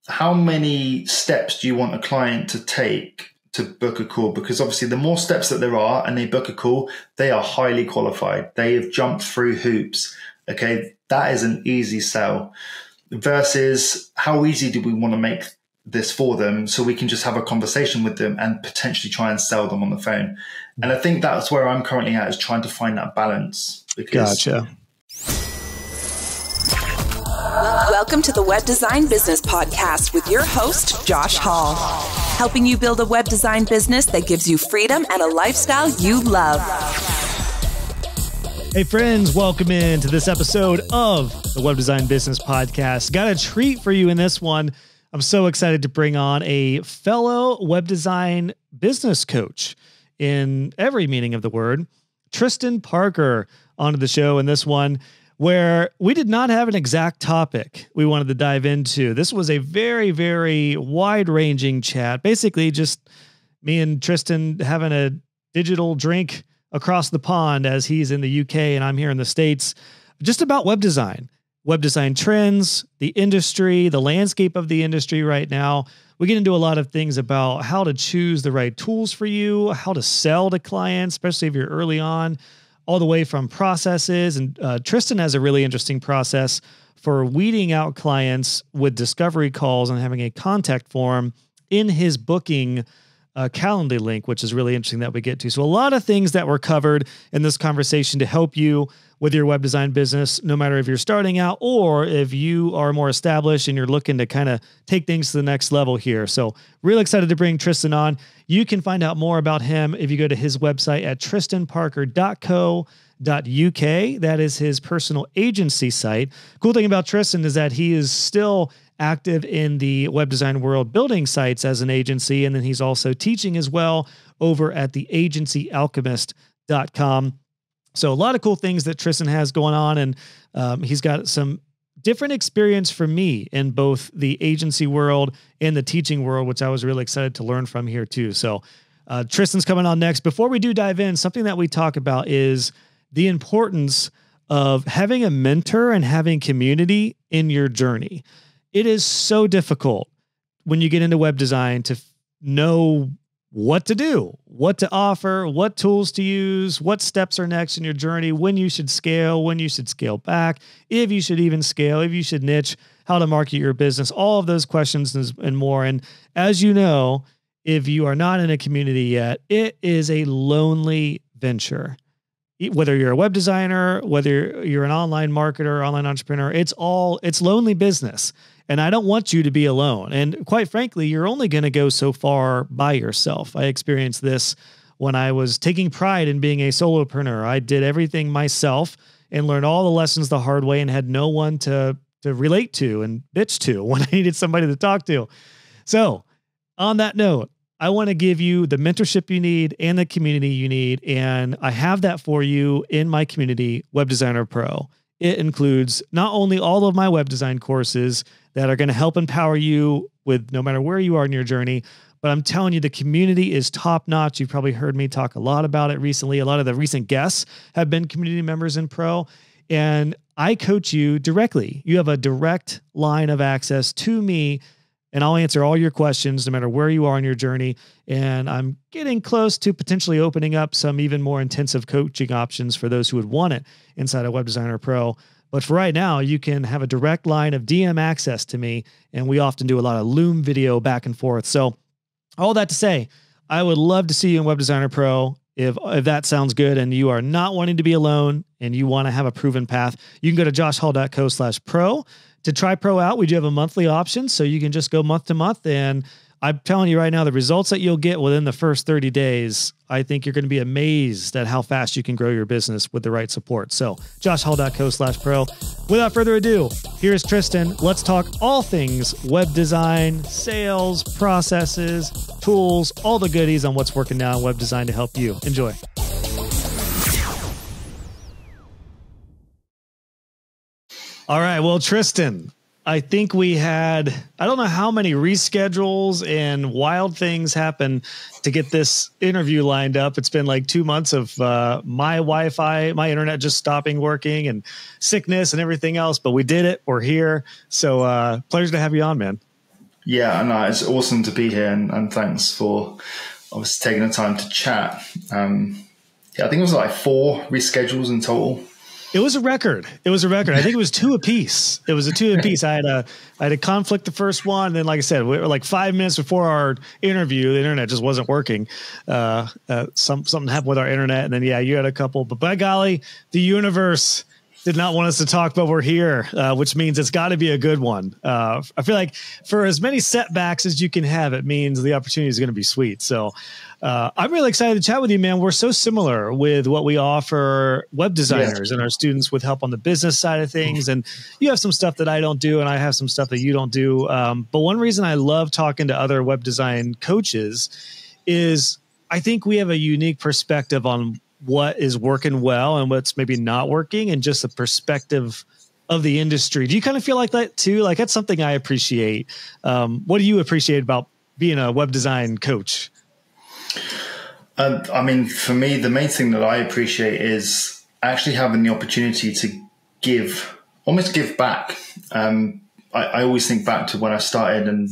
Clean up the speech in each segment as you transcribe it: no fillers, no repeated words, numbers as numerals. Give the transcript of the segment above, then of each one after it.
how many steps do you want a client to take to book a call? Because obviously the more steps that there are and they book a call, they are highly qualified. They have jumped through hoops. Okay, that is an easy sell. Versus how easy do we want to make this for them so we can just have a conversation with them and potentially try and sell them on the phone. And I think that's where I'm currently at, is trying to find that balance. Gotcha. Welcome to the Web Design Business Podcast with your host, Josh Hall, helping you build a web design business that gives you freedom and a lifestyle you love. Hey friends, welcome into this episode of the Web Design Business Podcast. Got a treat for you in this one. I'm so excited to bring on a fellow web design business coach in every meaning of the word, Tristan Parker, onto the show in this one, where we did not have an exact topic we wanted to dive into. This was a very, very wide-ranging chat. Basically, just me and Tristan having a digital drink across the pond as he's in the UK and I'm here in the States, just about web design trends, the industry, the landscape of the industry right now. We get into a lot of things about how to choose the right tools for you, how to sell to clients, especially if you're early on, all the way from processes. And Tristan has a really interesting process for weeding out clients with discovery calls and having a contact form in his booking Calendly link, which is really interesting that we get to. So a lot of things that were covered in this conversation to help you with your web design business, no matter if you're starting out or if you are more established and you're looking to kind of take things to the next level here. So really excited to bring Tristan on. You can find out more about him if you go to his website at tristanparker.co.uk. That is his personal agency site. Cool thing about Tristan is that he is still active in the web design world, building sites as an agency. And then he's also teaching as well over at the agencyalchemist.com. So a lot of cool things that Tristan has going on. And he's got some different experience for me in both the agency world and the teaching world, which I was really excited to learn from here too. So Tristan's coming on next. Before we do dive in, something that we talk about is the importance of having a mentor and having community in your journey. It is so difficult when you get into web design to know what to do, what to offer, what tools to use, what steps are next in your journey, when you should scale, when you should scale back, if you should even scale, if you should niche, how to market your business, all of those questions and more. And as you know, if you are not in a community yet, it is a lonely venture. Whether you're a web designer, whether you're an online marketer, online entrepreneur, it's lonely business. And I don't want you to be alone. And quite frankly, you're only going to go so far by yourself. I experienced this when I was taking pride in being a solopreneur. I did everything myself and learned all the lessons the hard way and had no one to relate to and bitch to when I needed somebody to talk to. So on that note, I want to give you the mentorship you need and the community you need. And I have that for you in my community, Web Designer Pro. It includes not only all of my web design courses that are going to help empower you with no matter where you are in your journey, but I'm telling you, the community is top notch. You've probably heard me talk a lot about it recently. A lot of the recent guests have been community members in Pro, and I coach you directly. You have a direct line of access to me, and I'll answer all your questions no matter where you are in your journey. And I'm getting close to potentially opening up some even more intensive coaching options for those who would want it inside of Web Designer Pro. But for right now, you can have a direct line of DM access to me, and we often do a lot of Loom video back and forth. So all that to say, I would love to see you in Web Designer Pro. If that sounds good and you are not wanting to be alone and you want to have a proven path, you can go to joshhall.co/pro. To try Pro out, we do have a monthly option, so you can just go month to month. And I'm telling you right now, the results that you'll get within the first 30 days, I think you're going to be amazed at how fast you can grow your business with the right support. So joshhall.co/pro. Without further ado, here's Tristan. Let's talk all things web design, sales, processes, tools, all the goodies on what's working now in web design to help you. Enjoy. All right. Well, Tristan, I think we had, I don't know how many reschedules and wild things happen to get this interview lined up. It's been like 2 months of my Wi-Fi, my internet just stopping working and sickness and everything else, but we did it. We're here. So pleasure to have you on, man. Yeah, and it's awesome to be here, and thanks for obviously taking the time to chat. Yeah, I think it was like 4 reschedules in total. It was a record. I think it was 2 apiece. It was a 2 apiece. I had a conflict the first one. And then, like I said, we were like 5 minutes before our interview, the internet just wasn't working. Something happened with our internet. And then, yeah, you had a couple. But by golly, the universe did not want us to talk, but we're here, which means it's got to be a good one. I feel like for as many setbacks as you can have, it means the opportunity is going to be sweet. So I'm really excited to chat with you, man. We're so similar with what we offer web designers and our students with help on the business side of things. And you have some stuff that I don't do, and I have some stuff that you don't do. But one reason I love talking to other web design coaches is I think we have a unique perspective on what is working well and what's maybe not working, and just the perspective of the industry. Do you kind of feel like that too? Like, that's something I appreciate. What do you appreciate about being a web design coach? I mean, for me, the main thing that I appreciate is actually having the opportunity to almost give back. I always think back to when I started and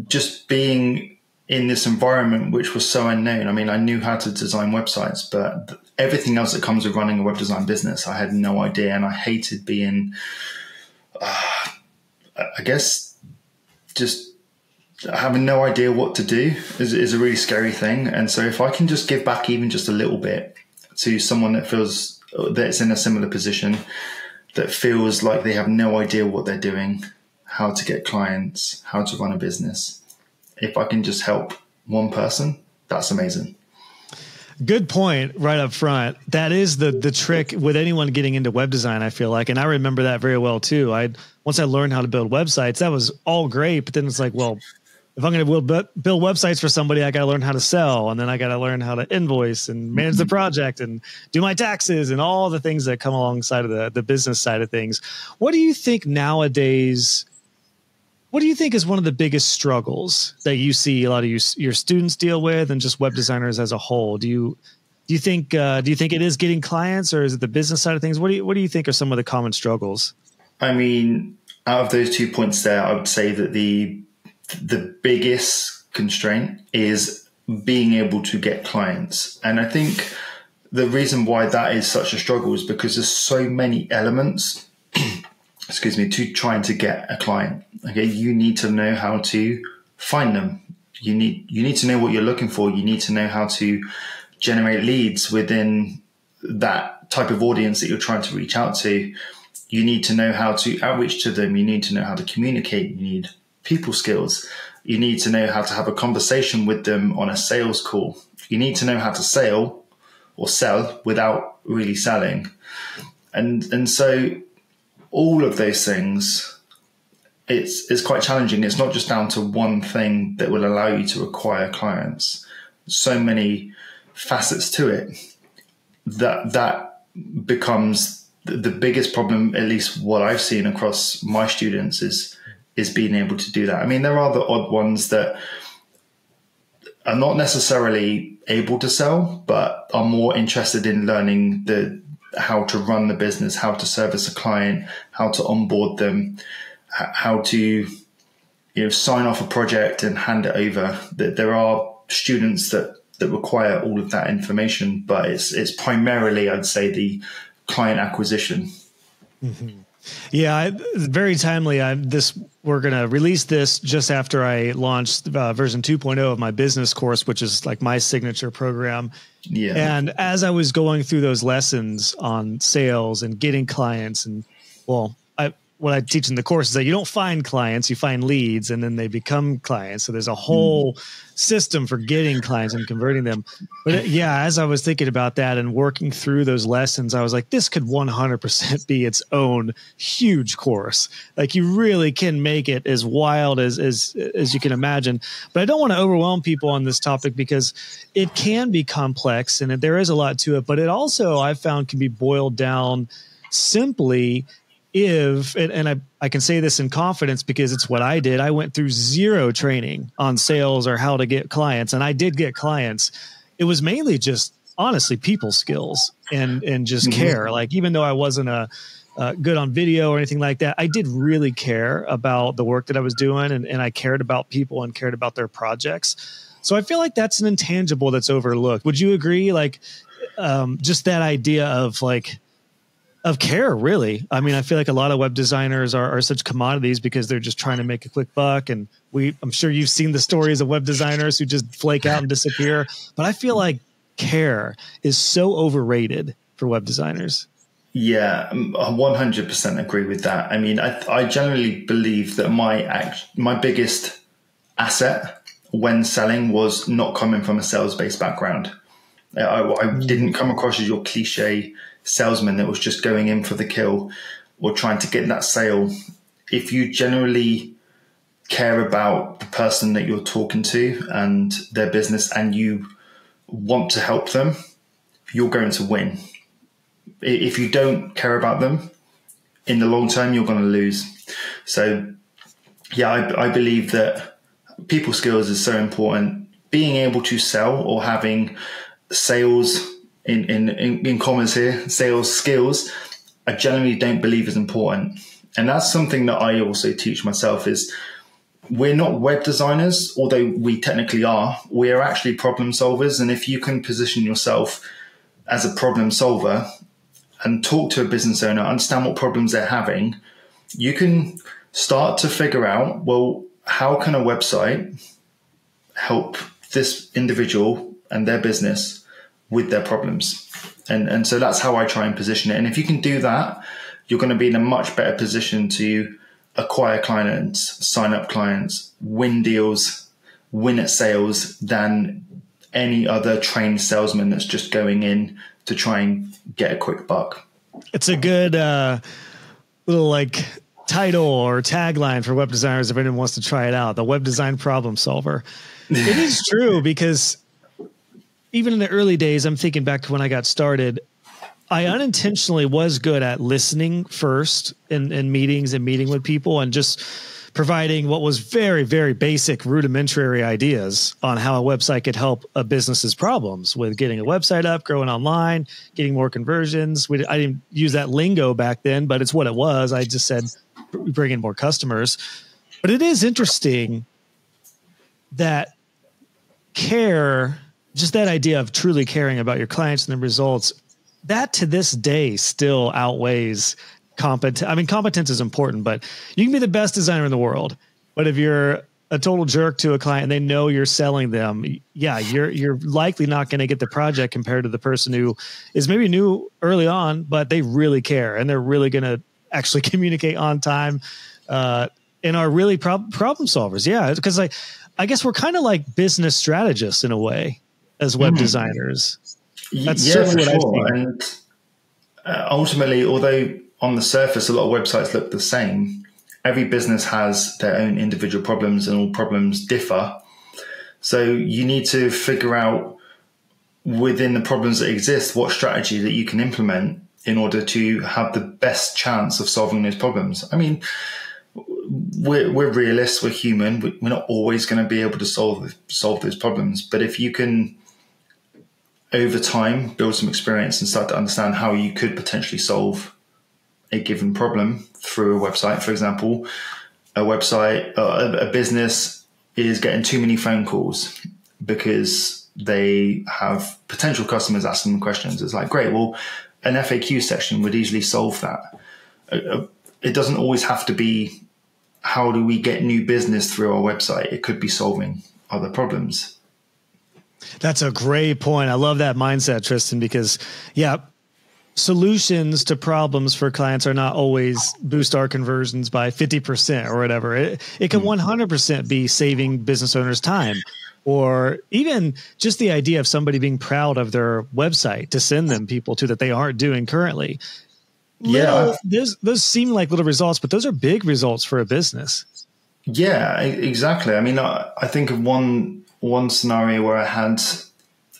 just being in this environment, which was so unknown. I mean, I knew how to design websites, but everything else that comes with running a web design business, I had no idea. And I hated being, I guess, just having no idea what to do is a really scary thing. And so if I can just give back even just a little bit to someone that feels that's in a similar position, that feels like they have no idea what they're doing, how to get clients, how to run a business, if I can just help one person, that's amazing. Good point right up front. That is the trick with anyone getting into web design, I feel like. And I remember that very well too. Once I learned how to build websites, that was all great. But then it's like, well, if I'm going to build websites for somebody, I got to learn how to sell. And then I got to learn how to invoice and manage the project and do my taxes and all the things that come alongside of the business side of things. What do you think nowadays? What do you think is one of the biggest struggles that you see a lot of your students deal with, and just web designers as a whole? Do you think it is getting clients, or is it the business side of things? What do you think are some of the common struggles? I mean, out of those 2 points there, I would say that the biggest constraint is being able to get clients. And I think the reason why that is such a struggle is because there's so many elements to trying to get a client. Okay, you need to know how to find them. You need to know what you're looking for. You need to know how to generate leads within that type of audience that you're trying to reach out to. You need to know how to outreach to them. You need to know how to communicate. You need people skills. You need to know how to have a conversation with them on a sales call. You need to know how to sell without really selling. And so all of those things, it's quite challenging. It's not just down to one thing that will allow you to acquire clients. So many facets to it that becomes the biggest problem, at least what I've seen across my students, is being able to do that. I mean, there are the odd ones that are not necessarily able to sell, but are more interested in learning how to run the business, how to service a client, how to onboard them, how to sign off a project and hand it over. There are students that require all of that information, but it's primarily, I'd say, the client acquisition. Mm-hmm. Yeah, very timely. We're going to release this just after I launched version 2.0 of my business course, which is like my signature program. Yeah. And as I was going through those lessons on sales and getting clients, and what I teach in the course is that you don't find clients, you find leads, and then they become clients. So there's a whole system for getting clients and converting them. But yeah, as I was thinking about that and working through those lessons, I was like, this could 100% be its own huge course. Like, you really can make it as wild as you can imagine. But I don't want to overwhelm people on this topic because it can be complex and there is a lot to it. But it also, I've found, can be boiled down simply and I can say this in confidence because it's what I did. I went through zero training on sales or how to get clients, and I did get clients. It was mainly just, honestly, people skills and just care. Like, even though I wasn't a good on video or anything like that. I did really care about the work that I was doing, and I cared about people and cared about their projects. So I feel like that's an intangible that's overlooked. Would you agree? Like, just that idea of care, really. I mean, I feel like a lot of web designers are such commodities because they're just trying to make a quick buck. And I'm sure you've seen the stories of web designers who just flake out and disappear. But I feel like care is so overrated for web designers. Yeah, I 100% agree with that. I mean, I generally believe that my biggest asset when selling was not coming from a sales-based background. I didn't come across as your cliche salesman that was just going in for the kill or trying to get that sale. If you generally care about the person that you're talking to and their business and you want to help them, you're going to win. If you don't care about them, in the long term, you're going to lose. So, yeah, I believe that people skills is so important. Being able to sell or having sales in commas here, sales skills, I generally don't believe is important. And that's something that I also teach myself is we're not web designers, although we technically are. We are actually problem solvers. And if you can position yourself as a problem solver and talk to a business owner, understand what problems they're having, you can start to figure out, well, how can a website help this individual and their business with their problems? And so that's how I try and position it. And if you can do that, you're going to be in a much better position to acquire clients, sign up clients, win deals, win at sales than any other trained salesman that's just going in to try and get a quick buck. It's a good little title or tagline for web designers if anyone wants to try it out, the web design problem solver. It is true because even in the early days, I'm thinking back to when I got started, I unintentionally was good at listening first in meetings and meeting with people and just providing what was very, very basic rudimentary ideas on how a website could help a business's problems with getting a website up, growing online, getting more conversions. I didn't use that lingo back then, but it's what it was. I just said, bring in more customers. But it is interesting that care, just that idea of truly caring about your clients and the results, that to this day still outweighs competence. I mean, competence is important, but you can be the best designer in the world. But if you're a total jerk to a client and they know you're selling them, yeah, you're likely not going to get the project compared to the person who is maybe new early on, but they really care and they're really going to actually communicate on time and are really problem solvers. Yeah, because I guess we're kind of like business strategists in a way as web designers. That's certainly what I think. And ultimately, although on the surface a lot of websites look the same, every business has their own individual problems and all problems differ. So you need to figure out within the problems that exist what strategy that you can implement in order to have the best chance of solving those problems. I mean, we're realists, we're human, we're not always going to be able to solve those problems. But if you can, over time, build some experience and start to understand how you could potentially solve a given problem through a website, for example, a business is getting too many phone calls because they have potential customers asking them questions. It's like, great, well, an FAQ section would easily solve that. It doesn't always have to be how do we get new business through our website. It could be solving other problems. That's a great point. I love that mindset, Tristan, because solutions to problems for clients are not always boost our conversions by 50% or whatever. It can 100% be saving business owners time, or even just the idea of somebody being proud of their website to send them people to that they aren't doing currently. Those seem like little results, but those are big results for a business. Yeah, exactly. I mean, I think of one scenario where I had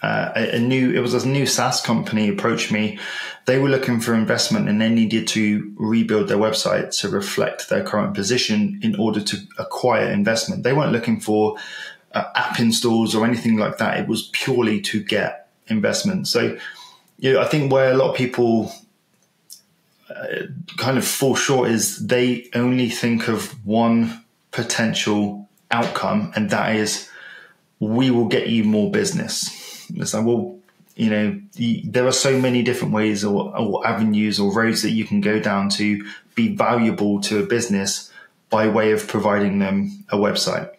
a new SaaS company approached me. They were looking for investment and they needed to rebuild their website to reflect their current position in order to acquire investment. They weren't looking for app installs or anything like that. It was purely to get investment. So, I think where a lot of people kind of fall short is they only think of one potential outcome, and that is, we will get you more business. It's like, well, you know, there are so many different ways or avenues or roads that you can go down to be valuable to a business by way of providing them a website.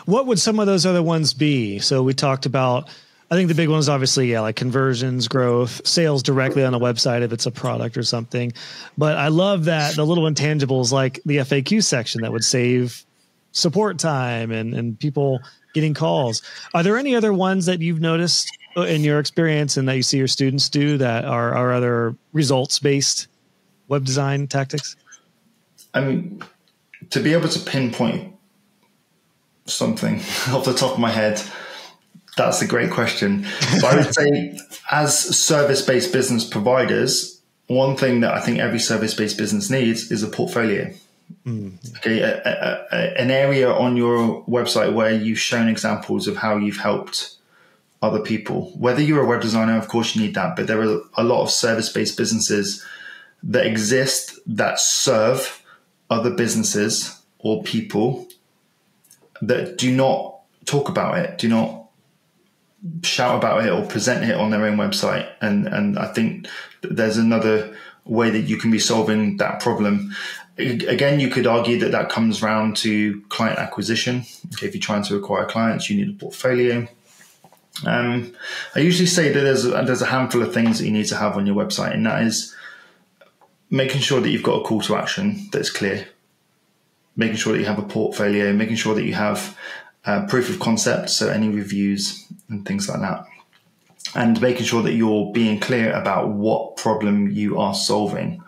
What would some of those other ones be? So we talked about, I think the big one is obviously, like conversions, growth, sales directly on a website if it's a product or something. But I love that the little intangibles like the FAQ section that would save support time and people getting calls. Are there any other ones that you've noticed in your experience and that you see your students do that are other results-based web design tactics? I mean, to be able to pinpoint something off the top of my head, that's a great question. But I would say, as service-based business providers, one thing that I think every service-based business needs is a portfolio. Okay, an area on your website where you've shown examples of how you've helped other people. Whether you're a web designer, of course you need that, but there are a lot of service-based businesses that exist that serve other businesses or people that do not talk about it, do not shout about it or present it on their own website. And I think there's another way that you can be solving that problem. Again, you could argue that that comes round to client acquisition. Okay, if you're trying to acquire clients, you need a portfolio. I usually say that there's a handful of things that you need to have on your website, and that is making sure that you've got a call to action that's clear, making sure that you have a portfolio, making sure that you have proof of concept, so any reviews and things like that, and making sure that you're being clear about what problem you are solving.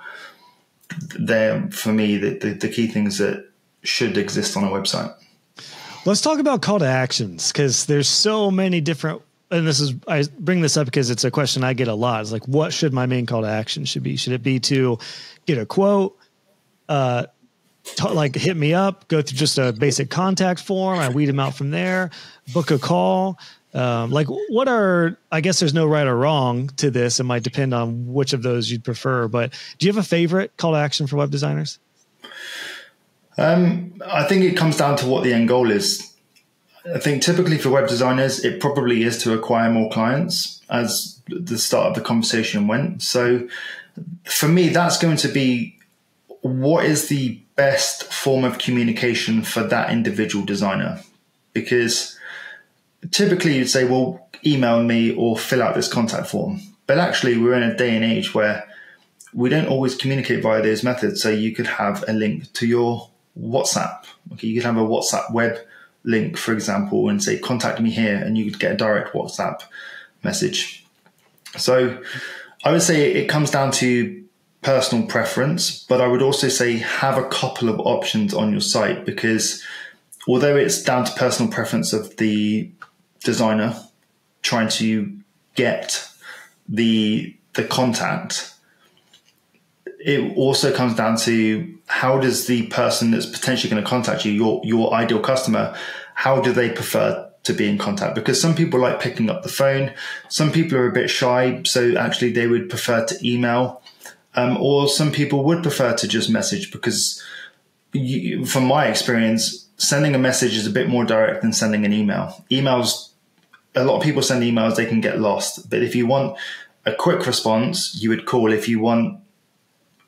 They're, for me, the key things that should exist on a website. Let's talk about call to actions, because there's so many different, and I bring this up because it's a question I get a lot. It's like, what should my main call to action should be? Should it be to get a quote, like hit me up, go through just a basic contact form, I weed them out from there, book a call? I guess there's no right or wrong to this. It might depend on which of those you'd prefer, but do you have a favorite call to action for web designers? I think it comes down to what the end goal is. I think typically for web designers, it probably is to acquire more clients, as the start of the conversation went. So for me, that's going to be, what is the best form of communication for that individual designer? Because typically you'd say, well, email me or fill out this contact form. But actually, we're in a day and age where we don't always communicate via those methods. So you could have a link to your WhatsApp. Okay, you could have a WhatsApp web link, for example, and say, contact me here, and you could get a direct WhatsApp message. So I would say it comes down to personal preference, but I would also say have a couple of options on your site, because although it's down to personal preference of the designer trying to get the contact, it also comes down to, how does the person that's potentially going to contact you, your ideal customer, how do they prefer to be in contact? Because some people like picking up the phone, some people are a bit shy, so actually they would prefer to email, or some people would prefer to just message, because from my experience, sending a message is a bit more direct than sending an email. Emails, a lot of people send emails, they can get lost. But if you want a quick response, you would call. If you want,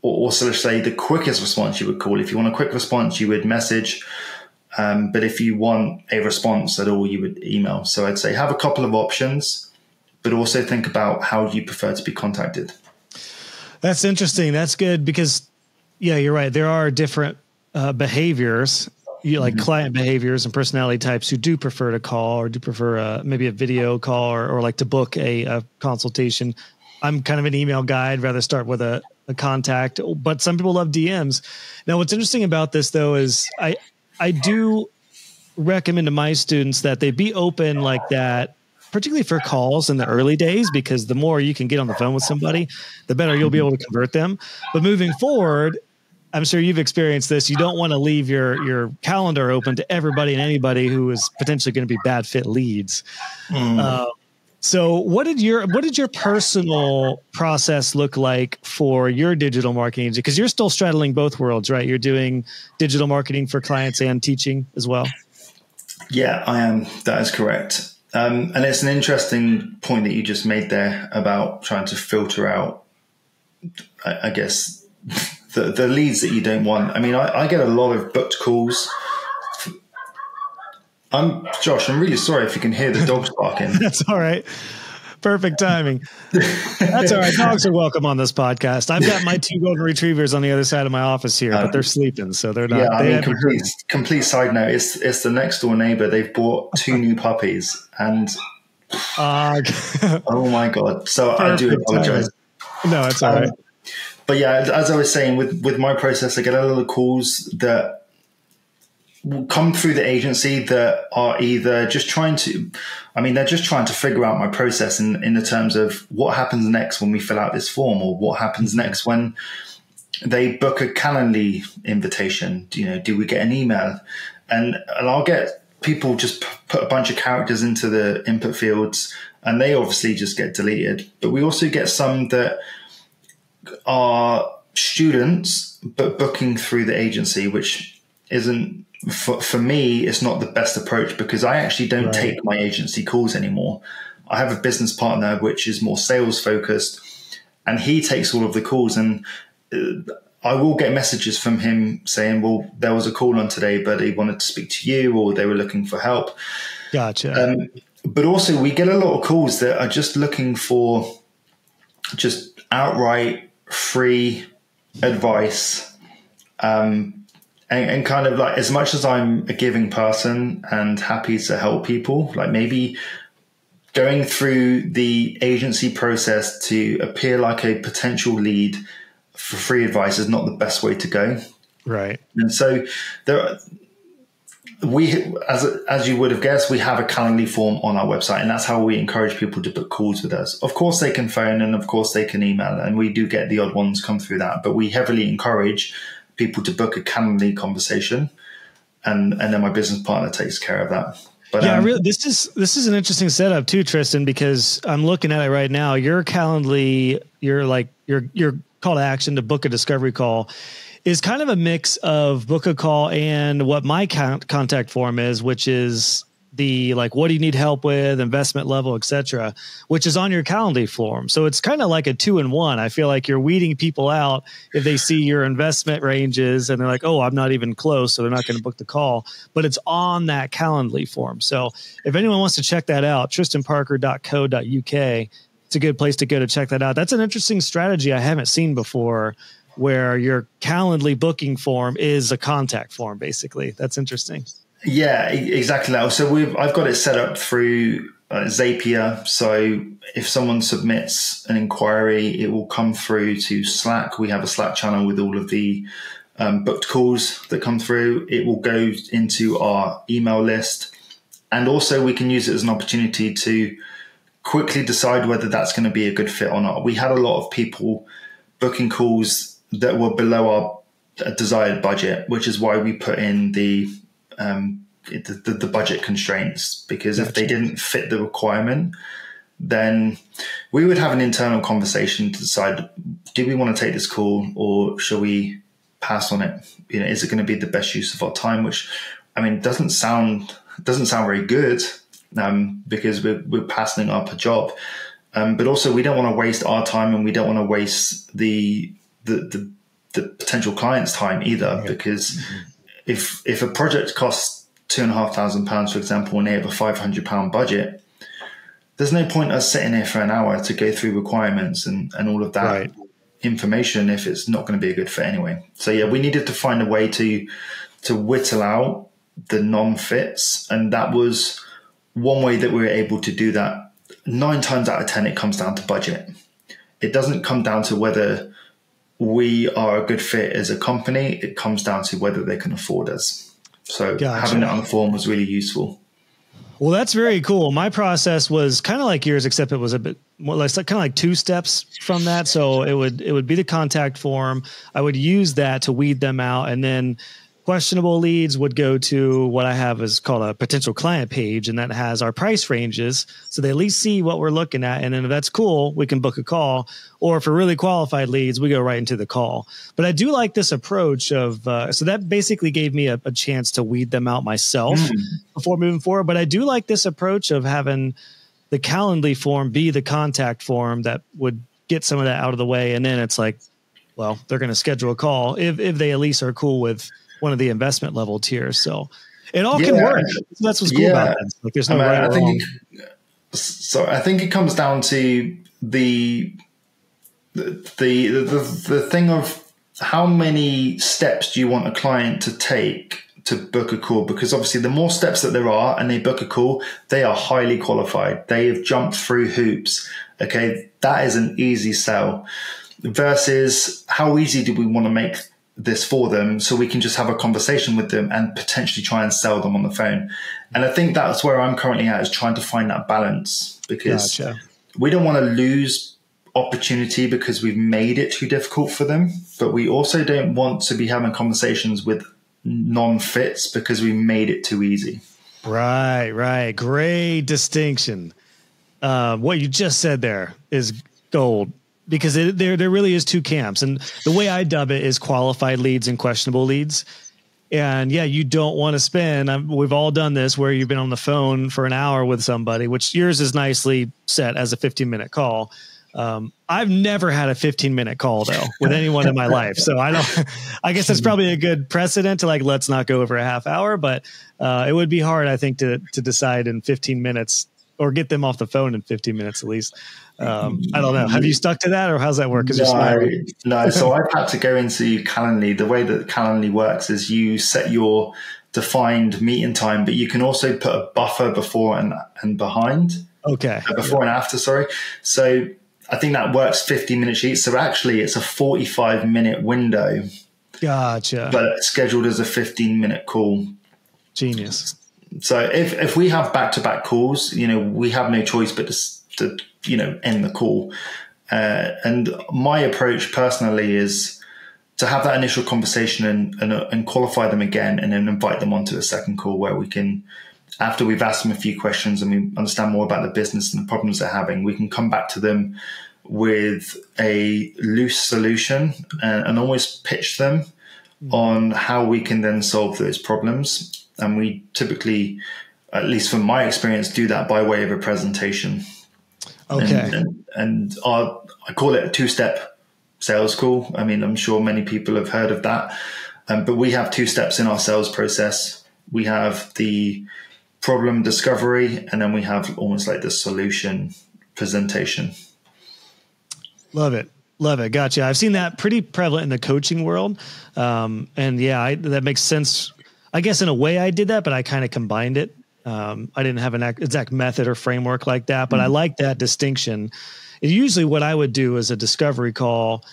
or so let's say the quickest response, you would call. If you want a quick response, you would message. But if you want a response at all, you would email. So I'd say have a couple of options, but also think about how you prefer to be contacted. That's interesting. That's good, because, yeah, you're right. There are different behaviors, like client behaviors and personality types, who do prefer to call or do prefer maybe a video call or like to book a consultation. I'm kind of an email guy. I'd rather start with a contact, but some people love DMs. Now, what's interesting about this, though, is I do recommend to my students that they be open like that, particularly for calls in the early days, because the more you can get on the phone with somebody, the better you'll be able to convert them. But moving forward, I'm sure you've experienced this. You don't want to leave your calendar open to everybody and anybody who is potentially going to be bad fit leads. So what did your personal process look like for your digital marketing? Because you're still straddling both worlds, right? You're doing digital marketing for clients and teaching as well. Yeah, I am. That is correct. And it's an interesting point that you just made there about trying to filter out, I guess, the leads that you don't want. I mean, I get a lot of booked calls. Josh, I'm really sorry if you can hear the dogs barking. That's all right. Perfect timing. That's all right. Dogs are welcome on this podcast. I've got my 2 golden retrievers on the other side of my office here, but they're sleeping, so they're not. Yeah, I mean, complete side note. It's the next door neighbor. They've bought 2 new puppies, and oh my God. So I do apologize. No, it's all right. But yeah, as I was saying, with my process, I get a lot of calls that will come through the agency that are either just trying to, they're just trying to figure out my process in the terms of what happens next when we fill out this form, or what happens next when they book a Calendly invitation. Do we get an email? And I'll get people just put a bunch of characters into the input fields, and they obviously just get deleted. But we also get some that are students, but booking through the agency, which isn't, for me, it's not the best approach, because I actually don't take my agency calls anymore. I have a business partner which is more sales focused, and he takes all of the calls, and I will get messages from him saying, well, there was a call on today, but he wanted to speak to you, or they were looking for help. Gotcha. But also we get a lot of calls that are just looking for just outright free advice. And kind of like, as much as I'm a giving person and happy to help people, like maybe going through the agency process to appear like a potential lead for free advice is not the best way to go. Right. And so as you would have guessed, we have a Calendly form on our website, and that's how we encourage people to book calls with us. Of course they can phone, and of course they can email, and we do get the odd ones come through that, but we heavily encourage people to book a Calendly conversation, and then my business partner takes care of that. But yeah, really, this is an interesting setup too, Tristan, because I'm looking at it right now. Your Calendly, your call to action to book a discovery call is kind of a mix of book a call and what my contact form is, which is the what do you need help with, investment level, etc., which is on your Calendly form. So it's kind of like a 2-in-1. I feel like you're weeding people out if they see your investment ranges and they're like, oh, I'm not even close, so they're not going to book the call. But it's on that Calendly form. So if anyone wants to check that out, tristanparker.co.uk, it's a good place to go to check that out. That's an interesting strategy I haven't seen before, where your Calendly booking form is a contact form, basically. That's interesting. Yeah, exactly. So I've got it set up through Zapier. So if someone submits an inquiry, it will come through to Slack. We have a Slack channel with all of the booked calls that come through. It will go into our email list. And also we can use it as an opportunity to quickly decide whether that's going to be a good fit or not. We had a lot of people booking calls that were below our desired budget, which is why we put in the budget constraints, because if they didn't fit the requirement, then we would have an internal conversation to decide, do we want to take this call or shall we pass on it? Is it going to be the best use of our time? Which, doesn't sound very good, because we're passing up a job. But also we don't want to waste our time, and we don't want to waste the potential client's time either, because if a project costs £2,500, for example, and they have a £500 budget, there's no point us sitting here for an hour to go through requirements and all of that information if it's not going to be a good fit anyway. So yeah, we needed to find a way to whittle out the non-fits, and that was one way that we were able to do that. 9 times out of 10, it comes down to budget. It doesn't come down to whether we are a good fit as a company. It comes down to whether they can afford us. So having it on the form was really useful. Well, that's very cool. My process was kind of like yours, except it was a bit more like kind of like 2 steps from that. So it would be the contact form. I would use that to weed them out, and then Questionable leads would go to what I have is called a potential client page, and that has our price ranges. So they at least see what we're looking at. And then if that's cool, we can book a call. Or for really qualified leads, we go right into the call. But I do like this approach of, so that basically gave me a chance to weed them out myself before moving forward. But I do like this approach of having the Calendly form be the contact form that would get some of that out of the way. And then it's like, well, they're going to schedule a call if they at least are cool with one of the investment level tiers. So it all can work. That's what's cool about that. Like there's no right or wrong. So I think it comes down to the thing of how many steps do you want a client to take to book a call? Because obviously the more steps that there are and they book a call, they are highly qualified. They have jumped through hoops. Okay. That is an easy sell versus how easy do we want to make this for them so we can just have a conversation with them and potentially try and sell them on the phone. And I think that's where I'm currently at, is trying to find that balance, because we don't want to lose opportunity because we've made it too difficult for them, but we also don't want to be having conversations with non-fits because we made it too easy. Right. Great distinction. What you just said there is gold. Because there really is two camps. And the way I dub it is qualified leads and questionable leads. And yeah, you don't want to spend, we've all done this where you've been on the phone for an hour with somebody, which yours is nicely set as a 15-minute call. I've never had a 15-minute call though with anyone in my life. So I guess that's probably a good precedent to like, let's not go over a half hour, but it would be hard, I think, to decide in 15 minutes or get them off the phone in 15 minutes at least. I don't know. Have you stuck to that, or how's that work? No. So I've had to go into Calendly. The way that Calendly works is you set your defined meeting time, but you can also put a buffer before and behind. Okay. Before and after, sorry. So I think that works 15 minutes each. So actually it's a 45-minute window. Gotcha. But it's scheduled as a 15-minute call. Genius. So if we have back-to-back calls, we have no choice but to end the call. And my approach personally is to have that initial conversation and qualify them again, and then invite them onto a second call where we can, after we've asked them a few questions and we understand more about the business and the problems they're having, we can come back to them with a loose solution and almost pitch them on how we can then solve those problems. And we typically, at least from my experience, do that by way of a presentation. Okay. And I call it a two-step sales call. I mean, I'm sure many people have heard of that. But we have two steps in our sales process. We have the problem discovery, and then we have almost like the solution presentation. Love it. Gotcha. I've seen that pretty prevalent in the coaching world. And yeah, that makes sense. I guess in a way I did that, but I kind of combined it. I didn't have an exact method or framework like that, but I like that distinction. And usually what I would do is a discovery call,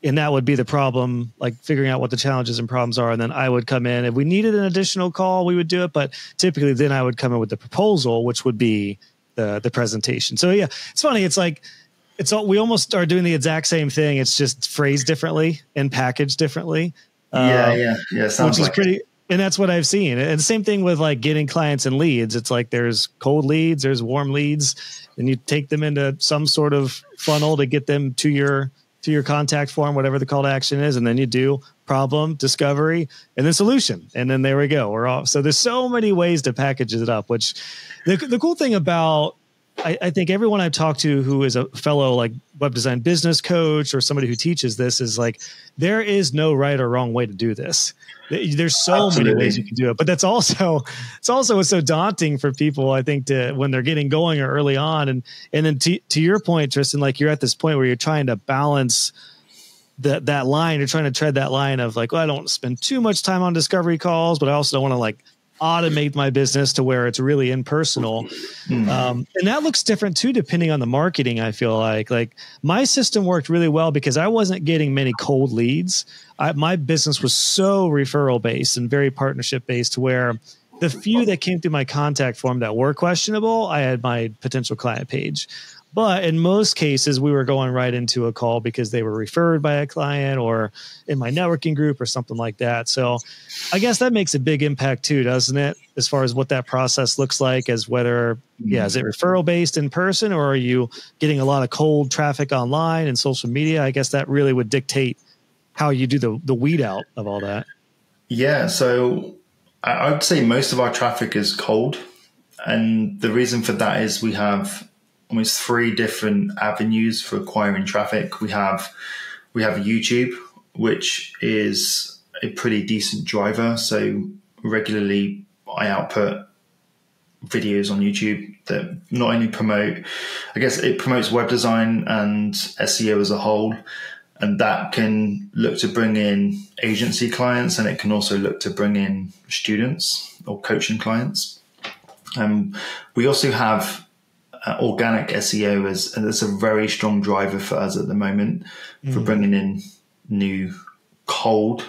and that would be the problem, like figuring out what the challenges and problems are. And then I would come in. If we needed an additional call, we would do it. But typically then I would come in with the proposal, which would be the presentation. So yeah, it's funny. It's like, we almost are doing the exact same thing. It's just phrased differently and packaged differently. Yeah. Sounds which is pretty. And that's what I've seen. And the same thing with like getting clients and leads. It's like there's cold leads, there's warm leads, and you take them into some sort of funnel to get them to your contact form, whatever the call to action is. And then you do problem, discovery, and then solution. And then there we go. We're off. So there's so many ways to package it up, which the cool thing about, I think everyone I've talked to who is a fellow like web design business coach or somebody who teaches this is like, there is no right or wrong way to do this. There's so many ways you can do it, but it's also what's so daunting for people, I think, when they're getting going or early on. And then to your point, Tristan, like you're at this point where you're trying to balance that line. You're trying to tread that line of like, well, I don't want to spend too much time on discovery calls, but I also don't want to like automate my business to where it's really impersonal. And that looks different too, depending on the marketing. I feel like my system worked really well because I wasn't getting many cold leads. My business was so referral based and very partnership based to where the few that came through my contact form that were questionable, I had my potential client page. But in most cases, we were going right into a call because they were referred by a client or in my networking group or something like that. So I guess that makes a big impact too, doesn't it? As far as what that process looks like, as whether, is it referral based in person, or are you getting a lot of cold traffic online and social media? I guess that really would dictate how you do the weed out of all that. Yeah. So I would say most of our traffic is cold. And the reason for that is we have almost 3 different avenues for acquiring traffic. We have YouTube, which is a pretty decent driver. So regularly I output videos on YouTube that not only promote, I guess it promotes web design and SEO as a whole. And that can look to bring in agency clients, and it can also look to bring in students or coaching clients. We also have organic SEO as a very strong driver for us at the moment for bringing in new cold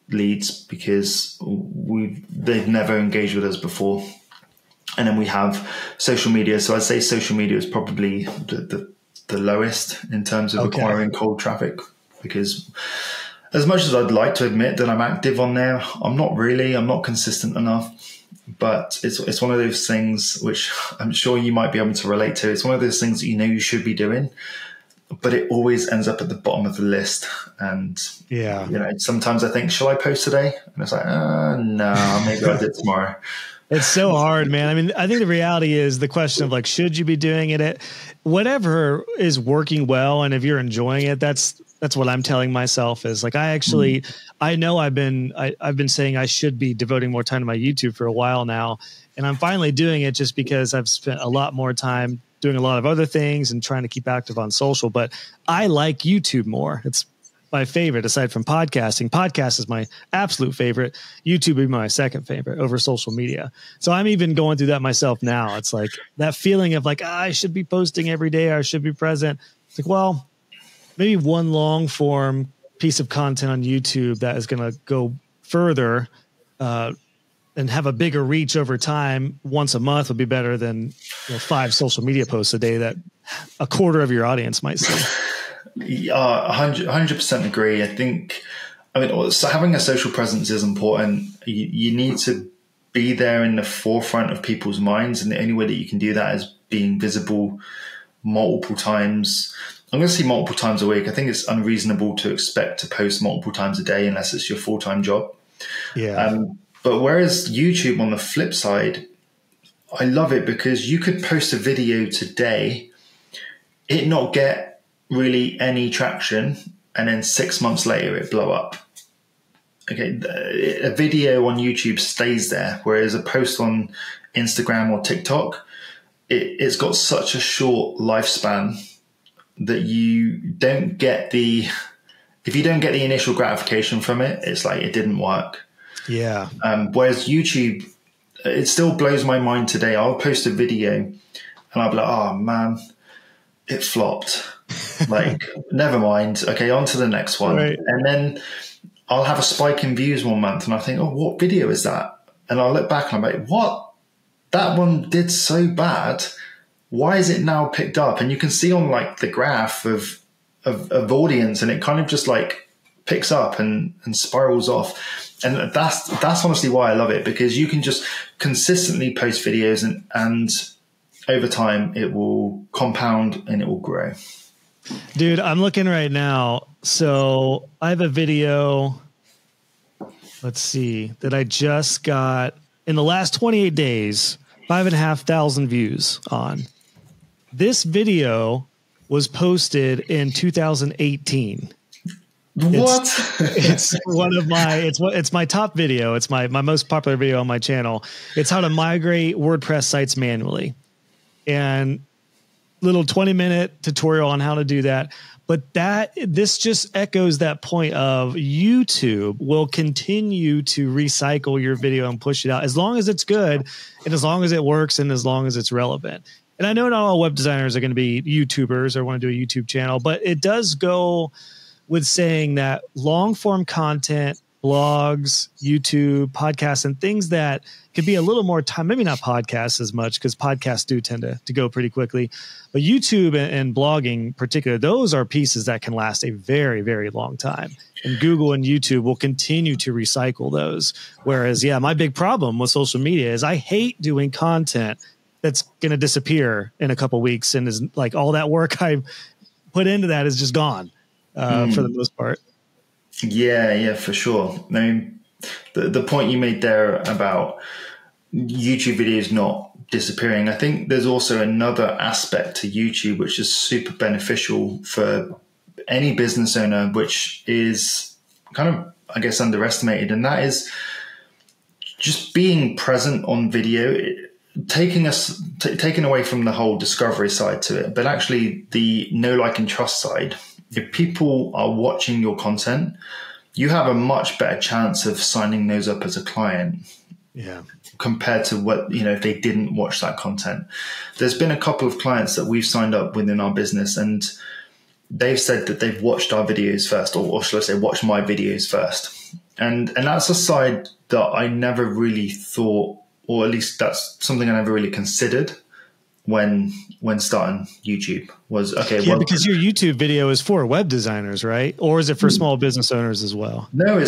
leads, because they've never engaged with us before. And then we have social media. So I'd say social media is probably the lowest in terms of acquiring cold traffic, because as much as I'd like to admit that I'm active on there, I'm not consistent enough. But it's one of those things which I'm sure you might be able to relate to. It's one of those things that you should be doing, but it always ends up at the bottom of the list. And sometimes I think, shall I post today? And it's like, no, maybe I'll do it tomorrow. It's so hard, man. I mean, I think the reality is the question of like, should you be doing it? Whatever is working well, and if you're enjoying it, that's what I'm telling myself is like, I know I've been saying I should be devoting more time to my YouTube for a while now, and I'm finally doing it just because I've spent a lot more time doing a lot of other things and trying to keep active on social. But I like YouTube more. It's my favorite aside from podcasting. Podcast is my absolute favorite. YouTube would be my second favorite over social media. So I'm even going through that myself now. It's like that feeling of like, I should be posting every day. I should be present. It's like, well, maybe one long form piece of content on YouTube that is going to go further and have a bigger reach over time once a month would be better than 5 social media posts a day that a quarter of your audience might see. 100% agree. So having a social presence is important. You need to be there in the forefront of people's minds, and the only way that you can do that is being visible multiple times. I'm going to say multiple times a week. I think it's unreasonable to expect to post multiple times a day unless it's your full-time job. Yeah. But whereas YouTube, on the flip side, I love it because you could post a video today, it not get really any traction, and then 6 months later it blow up. Okay, a video on YouTube stays there, whereas a post on Instagram or TikTok, it's got such a short lifespan that if you don't get the initial gratification from it, it's like it didn't work. Yeah. Whereas YouTube, it still blows my mind today. I'll post a video and I'll be like, oh man, it flopped. Like, never mind. Okay, on to the next one. Right. And then I'll have a spike in views one month and I think, oh, what video is that? And I'll look back and I'm like, what? That one did so bad. Why is it now picked up? And you can see on like the graph of audience, and it kind of just like picks up and spirals off. And that's honestly why I love it, because you can just consistently post videos and over time it will compound and it will grow. Dude, I'm looking right now. So I have a video, let's see, that I just got in the last 28 days, 5,500 views on. This video was posted in 2018. What? It's one of my, it's my top video. It's my most popular video on my channel. It's how to migrate WordPress sites manually. And little 20-minute tutorial on how to do that. But this just echoes that point of YouTube will continue to recycle your video and push it out as long as it's good and as long as it works and as long as it's relevant. And I know not all web designers are going to be YouTubers or want to do a YouTube channel, but it does go with saying that long form content, blogs, YouTube, podcasts, and things that could be a little more time, maybe not podcasts as much, because podcasts do tend to go pretty quickly. But YouTube and blogging in particular, those are pieces that can last a very, very long time. And Google and YouTube will continue to recycle those. Whereas, yeah, my big problem with social media is I hate doing content that's going to disappear in a couple of weeks, and is like all that work I put into that is just gone for the most part. Yeah, for sure. I mean, the point you made there about YouTube videos not disappearing, I think there's also another aspect to YouTube which is super beneficial for any business owner, which is kind of, I guess, underestimated, and that is just being present on video, taking away from the whole discovery side to it, but actually the know, like, and trust side. If people are watching your content, you have a much better chance of signing those up as a client. Yeah. Compared to what, if they didn't watch that content. There's been a couple of clients that we've signed up within our business, and they've said that they've watched our videos first, or should I say, watched my videos first. And that's a side that I never really thought, or at least that's something I never really considered when starting YouTube was, okay. Yeah, because your YouTube video is for web designers, right? Or is it for small business owners as well? No,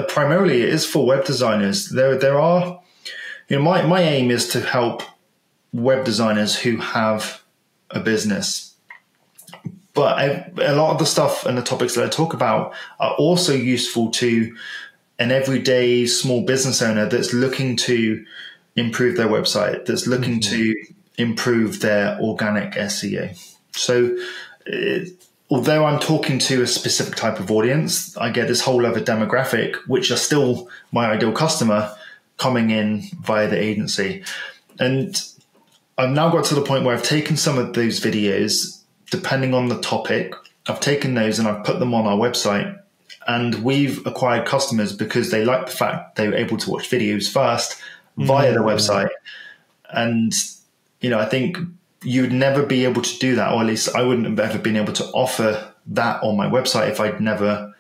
primarily it is for web designers. There are, my aim is to help web designers who have a business. But a lot of the stuff and the topics that I talk about are also useful to an everyday small business owner that's looking to improve their website, that's looking to improve their organic SEO. So although I'm talking to a specific type of audience, I get this whole other demographic, which are still my ideal customer, coming in via the agency. And I've now got to the point where I've taken some of those videos, depending on the topic, I've taken those and I've put them on our website, and we've acquired customers because they like the fact they were able to watch videos first via the website. And I think you would never be able to do that, or at least I wouldn't have ever been able to offer that on my website if I'd never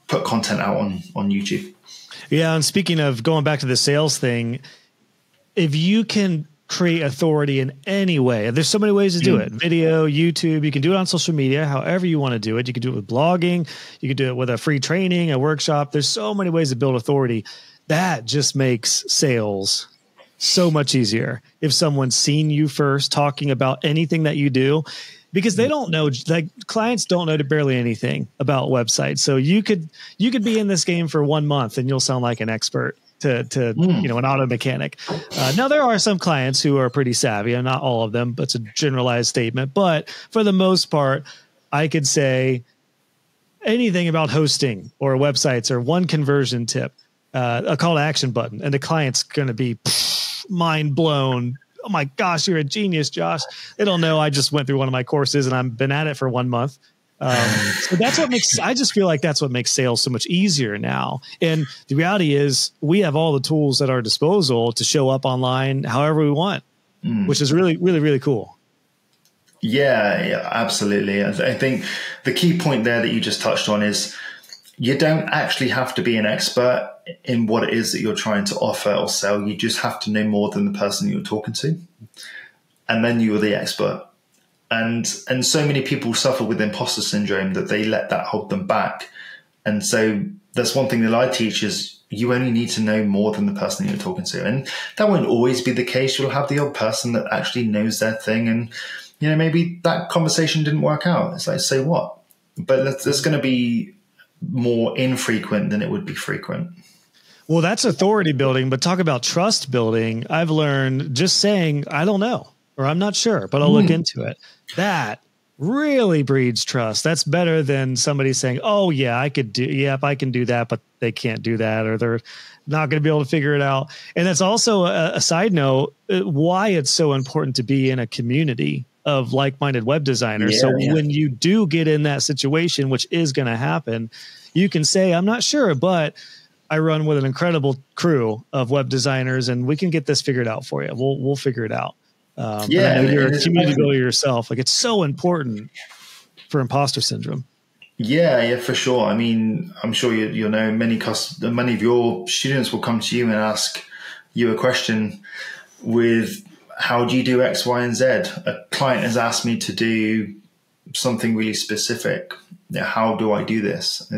put content out on YouTube. Yeah. And speaking of going back to the sales thing, if you can create authority in any way, there's so many ways to do it. Video, YouTube, you can do it on social media, however you want to do it. You can do it with blogging. You can do it with a free training, a workshop. There's so many ways to build authority. That just makes sales so much easier if someone's seen you first talking about anything that you do, because they don't know, like clients don't know barely anything about websites. So you could be in this game for 1 month and you'll sound like an expert to an auto mechanic. Now there are some clients who are pretty savvy, and not all of them, but it's a generalized statement. But for the most part, I could say anything about hosting or websites or one conversion tip, a call to action button, and the client's going to be mind blown. Oh my gosh, you're a genius, Josh. They don't know I just went through one of my courses and I've been at it for 1 month. So that's what makes, I just feel like that's what makes sales so much easier now. And the reality is we have all the tools at our disposal to show up online however we want, which is really, really, really cool. Yeah, absolutely. I think the key point there that you just touched on is you don't actually have to be an expert in what it is that you're trying to offer or sell. You just have to know more than the person you're talking to. And then you're the expert. And so many people suffer with imposter syndrome that they let that hold them back. And so that's one thing that I teach is you only need to know more than the person you're talking to. And that won't always be the case. You'll have the odd person that actually knows their thing. And, maybe that conversation didn't work out. It's like, so what? But there's going to be more infrequent than it would be frequent. Well, that's authority building, but talk about trust building. I've learned just saying, I don't know, or I'm not sure, but I'll look into it. That really breeds trust. That's better than somebody saying, oh yeah, I can do that, but they can't do that, or they're not going to be able to figure it out. And that's also a side note, why it's so important to be in a community of like-minded web designers. When you do get in that situation, which is going to happen, you can say, I'm not sure, but I run with an incredible crew of web designers and we can get this figured out for you. We'll figure it out. I know you're a community builder yourself. Like, it's so important for imposter syndrome. Yeah, for sure. I mean, I'm sure you know many of your students will come to you and ask you a question with, how do you do X, Y, and Z? A client has asked me to do something really specific. How do I do this?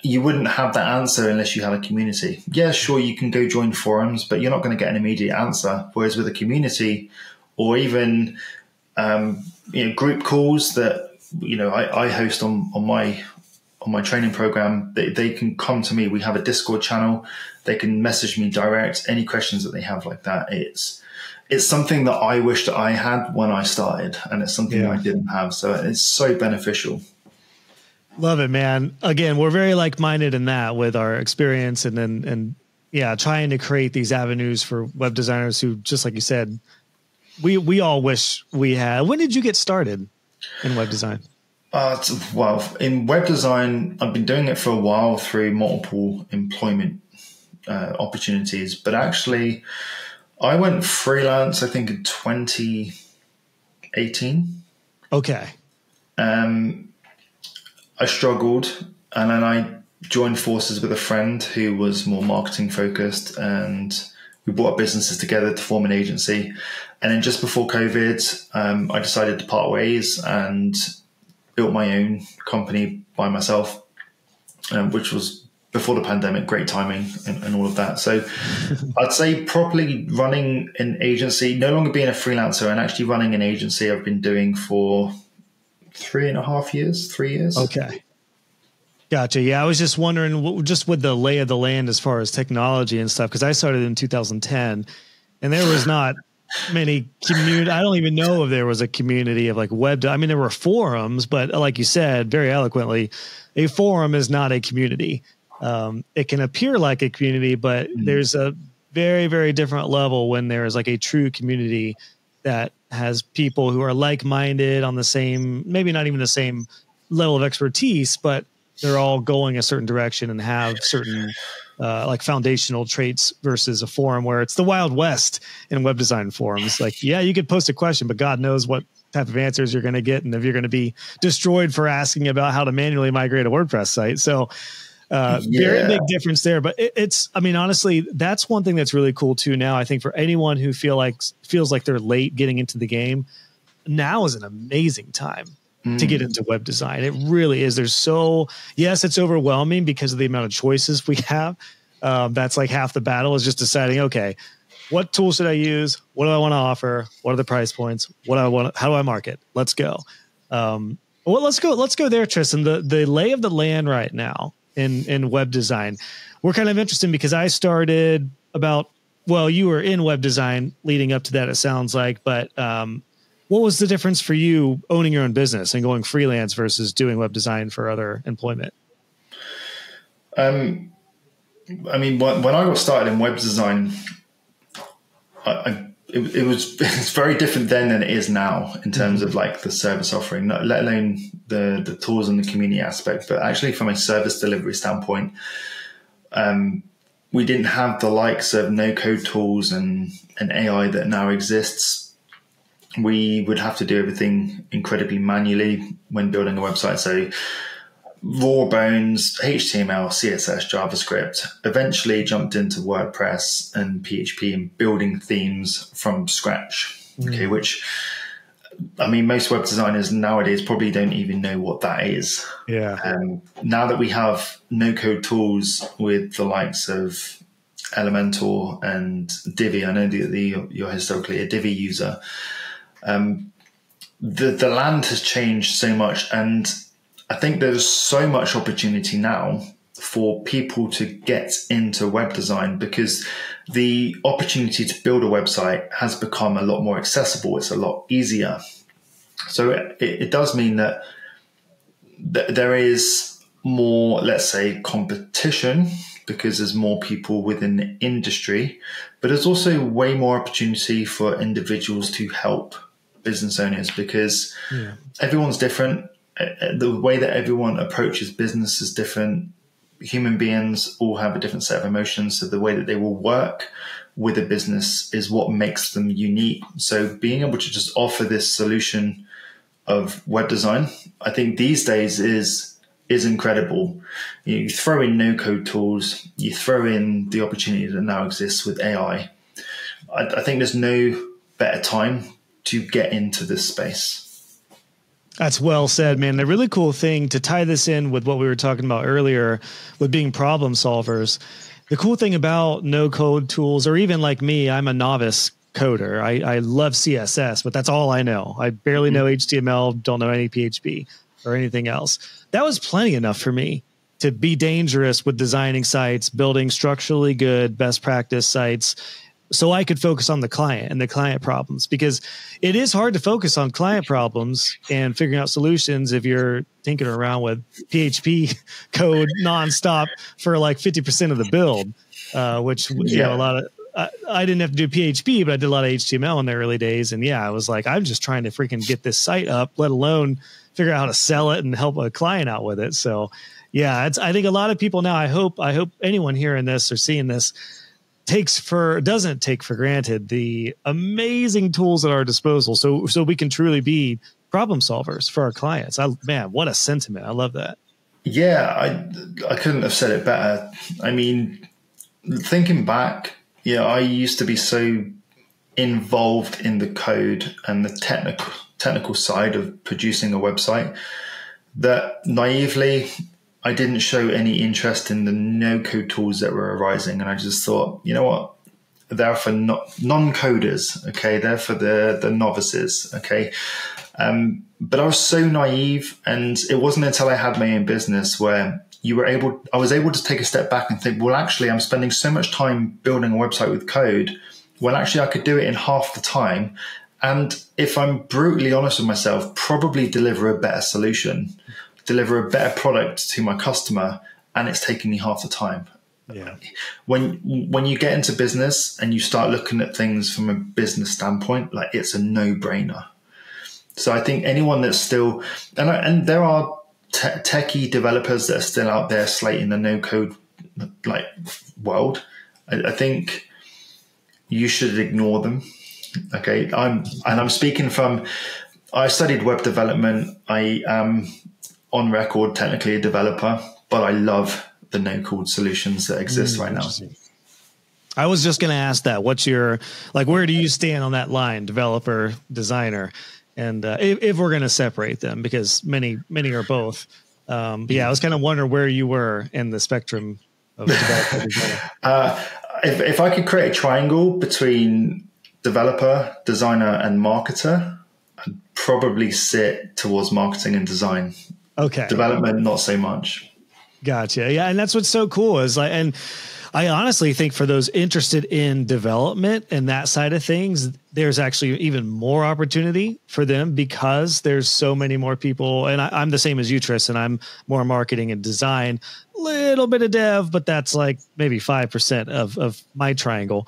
You wouldn't have that answer unless you had a community. Yeah, sure, you can go join forums, but you're not going to get an immediate answer. Whereas with a community, or even group calls that I host on my training program, they can come to me. We have a Discord channel. They can message me direct, any questions that they have like that. It's something that I wish that I had when I started, and it's something I didn't have. So it's so beneficial. Love it, man. Again, we're very like-minded in that with our experience and trying to create these avenues for web designers who, just like you said, we all wish we had. When did you get started in web design? Well, in web design, I've been doing it for a while through multiple employment opportunities, but actually I went freelance, I think in 2018. Okay. I struggled, and then I joined forces with a friend who was more marketing focused, and we brought our businesses together to form an agency. And then just before COVID, I decided to part ways and built my own company by myself, which was before the pandemic. Great timing and all of that. So I'd say properly running an agency, no longer being a freelancer, and actually running an agency I've been doing for 3.5 years, 3 years. Okay. Gotcha. Yeah. I was just wondering, just with the lay of the land as far as technology and stuff, because I started in 2010 and there was not many community. I don't even know if there was a community of like web. I mean, there were forums, but like you said, very eloquently, a forum is not a community. It can appear like a community, but there's a very, very different level when there is like a true community that has people who are like-minded on the same, maybe not even the same level of expertise, but they're all going a certain direction and have certain like foundational traits versus a forum where it's the Wild West in web design forums. Like, yeah, you could post a question, but God knows what type of answers you're going to get and if you're going to be destroyed for asking about how to manually migrate a WordPress site. So very big difference there. But it's, I mean, honestly, that's one thing that's really cool too now. I think for anyone who feels like they're late getting into the game, now is an amazing time to get into web design. It really is. Yes, it's overwhelming because of the amount of choices we have. That's like half the battle is just deciding, okay, what tool should I use? What do I want to offer? What are the price points? How do I market? Let's go. Well, let's go there, Tristan. The lay of the land right now in web design. We're kind of interested because I started you were in web design leading up to that, it sounds like, but what was the difference for you owning your own business and going freelance versus doing web design for other employment? I mean, when I got started in web design, it's very different then than it is now in terms of like the service offering, let alone the tools and the community aspect. But actually from a service delivery standpoint, we didn't have the likes of no-code tools and AI that now exists. We would have to do everything incredibly manually when building a website. So raw bones, HTML, CSS, JavaScript, eventually jumped into WordPress and PHP and building themes from scratch. Okay, which, I mean, most web designers nowadays probably don't even know what that is. Yeah. Now that we have no-code tools with the likes of Elementor and Divi, I know that you're historically a Divi user. The land has changed so much, and I think there's so much opportunity now for people to get into web design because the opportunity to build a website has become a lot more accessible. It's a lot easier. So it does mean that there is more, let's say, competition because there's more people within the industry, but there's also way more opportunity for individuals to help business owners because everyone's different. The way that everyone approaches business is different. Human beings all have a different set of emotions. So the way that they will work with a business is what makes them unique. So being able to just offer this solution of web design, I think these days is incredible. You throw in no-code tools, you throw in the opportunity that now exists with AI. I think there's no better time to get into this space. That's well said, man. The really cool thing to tie this in with what we were talking about earlier with being problem solvers, the cool thing about no-code tools, or even like me, I'm a novice coder. I love CSS, but that's all I know. I barely know HTML, don't know any PHP or anything else. That was plenty enough for me to be dangerous with designing sites, building structurally good, best practice sites, so I could focus on the client and the client problems, because it is hard to focus on client problems and figuring out solutions if you're tinkering around with PHP code nonstop for like 50% of the build, which, you know, a lot of, I didn't have to do PHP, but I did a lot of HTML in the early days. And yeah, I was like, I'm just trying to freaking get this site up, let alone figure out how to sell it and help a client out with it. So yeah, I think a lot of people now, I hope anyone hearing this or seeing this doesn't take for granted the amazing tools at our disposal. So we can truly be problem solvers for our clients. Man, what a sentiment. I love that. Yeah, I couldn't have said it better. I mean, thinking back, yeah, I used to be so involved in the code and the technical side of producing a website that naively I didn't show any interest in the no-code tools that were arising. And I just thought, you know what? They're for non-coders, okay? They're for the novices, okay? But I was so naive, and it wasn't until I had my own business where I was able to take a step back and think, well, actually, I'm spending so much time building a website with code. Well, actually, I could do it in half the time. And if I'm brutally honest with myself, probably deliver a better solution, deliver a better product to my customer, and it's taking me half the time. Yeah. When you get into business and you start looking at things from a business standpoint, like, it's a no-brainer. So I think anyone that's still, and there are techie developers that are still out there slating the no-code like world. I think you should ignore them. Okay, I'm speaking from. I studied web development. I am on record technically a developer, but I love the no-code solutions that exist right now. I was just going to ask that. What's your, like, where do you stand on that line, developer, designer? And if we're going to separate them, because many are both. But yeah, I was kind of wondering where you were in the spectrum of developer. If I could create a triangle between developer, designer, and marketer, I'd probably sit towards marketing and design. Okay. Development, not so much. Gotcha. Yeah. And that's what's so cool is like, and I honestly think for those interested in development and that side of things, there's actually even more opportunity for them because there's so many more people. And I'm the same as you, Tristan. I'm more marketing and design, little bit of dev, but that's like maybe 5% of my triangle.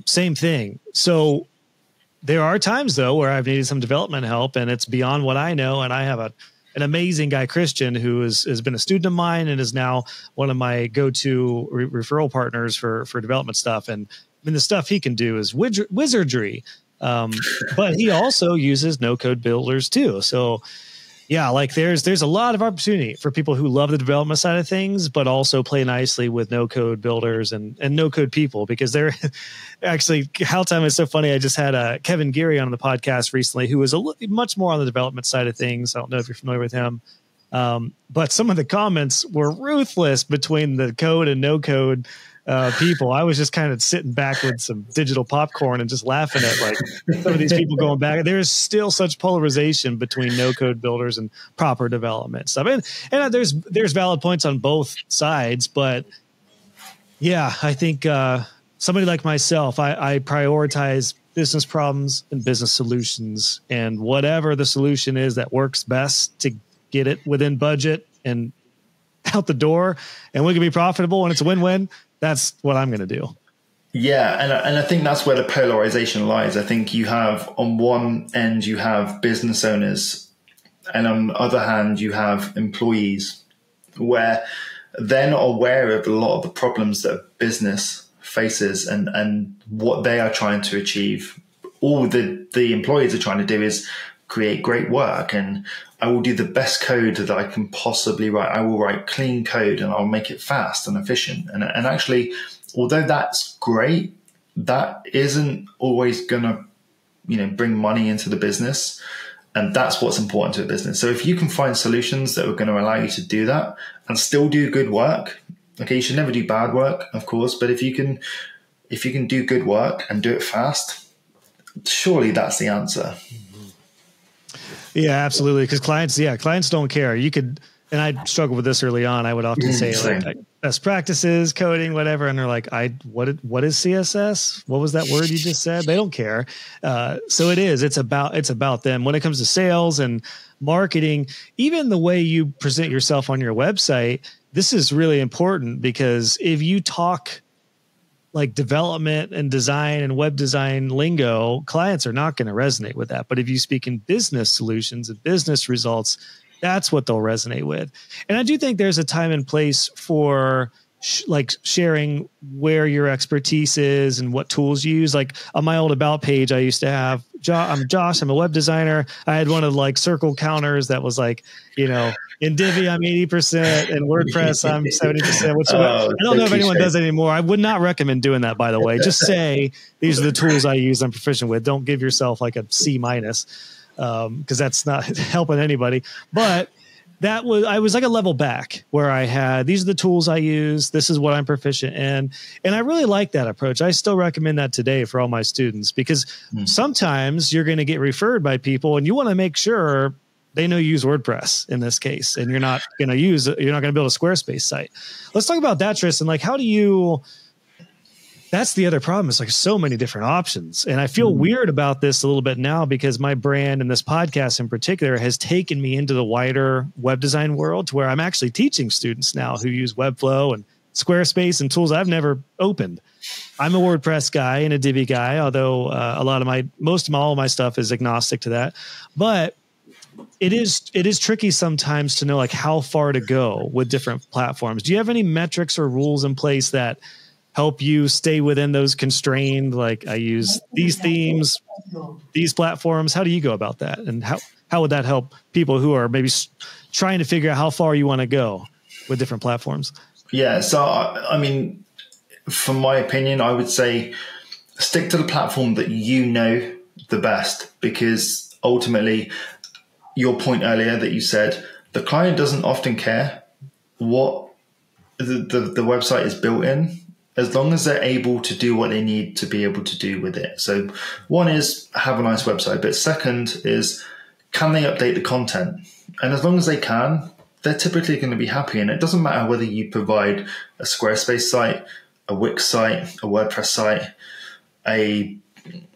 Same thing. So there are times though, where I've needed some development help and it's beyond what I know. And I have an amazing guy, Christian, who has been a student of mine and is now one of my go-to referral partners for development stuff. And I mean, the stuff he can do is wizardry, but he also uses no-code builders too. So yeah, like there's a lot of opportunity for people who love the development side of things, but also play nicely with no-code builders and no-code people, because they're actually, Haltime is so funny. I just had Kevin Geary on the podcast recently, who was much more on the development side of things. I don't know if you're familiar with him, but some of the comments were ruthless between the code and no-code people. I was just kind of sitting back with some digital popcorn and just laughing at like some of these people going back. There's still such polarization between no-code builders and proper development stuff. And there's valid points on both sides, but yeah, I think somebody like myself, I prioritize business problems and business solutions, and whatever the solution is that works best to get it within budget and out the door, and we can be profitable and it's a win-win. That's what I'm going to do. Yeah. And I think that's where the polarization lies. I think you have, on one end, you have business owners, and on the other hand, you have employees, where they're not aware of a lot of the problems that business faces and what they are trying to achieve. All the employees are trying to do is create great work, and I will do the best code that I can possibly write. I will write clean code, and I'll make it fast and efficient. And actually, although that's great, that isn't always going to, bring money into the business. And that's what's important to a business. So if you can find solutions that are going to allow you to do that and still do good work, okay, you should never do bad work, of course, but if you can do good work and do it fast, surely that's the answer. Yeah, absolutely. Because clients don't care. You could, and I struggled with this early on. I would often say like best practices, coding, whatever. And they're like, what is CSS? What was that word you just said? They don't care. So it's about them. When it comes to sales and marketing, even the way you present yourself on your website, this is really important, because if you talk like development and design and web design lingo, clients are not going to resonate with that. But if you speak in business solutions and business results, that's what they'll resonate with. And I do think there's a time and place for sharing where your expertise is and what tools you use. Like on my old about page, I used to have, I'm Josh, I'm a web designer. I had one of like circle counters that was like, in Divi, I'm 80%, and WordPress, I'm 70%. Which I don't know if anyone does it anymore. I would not recommend doing that, by the way. Just say, these are the tools I use, I'm proficient with. Don't give yourself like a C-, because that's not helping anybody. But I was like a level back, where I had, these are the tools I use, this is what I'm proficient in. And I really like that approach. I still recommend that today for all my students, because sometimes you're going to get referred by people and you want to make sure they know you use WordPress in this case, and you're not going to build a Squarespace site. Let's talk about that, Tristan. Like, that's the other problem. It's like so many different options. And I feel weird about this a little bit now, because my brand and this podcast in particular has taken me into the wider web design world, to where I'm actually teaching students now who use Webflow and Squarespace and tools I've never opened. I'm a WordPress guy and a Divi guy, although all of my stuff is agnostic to that. But it is tricky sometimes to know like how far to go with different platforms. Do you have any metrics or rules in place that help you stay within those constrained, like I use these themes, these platforms? How do you go about that? And how would that help people who are maybe trying to figure out how far you want to go with different platforms? Yeah. So, I mean, from my opinion, I would say stick to the platform that you know the best, because ultimately, your point earlier that you said, the client doesn't often care what the website is built in, as long as they're able to do what they need to be able to do with it. So one is have a nice website, but second is, can they update the content? And as long as they can, they're typically going to be happy. And it doesn't matter whether you provide a Squarespace site, a Wix site, a WordPress site, a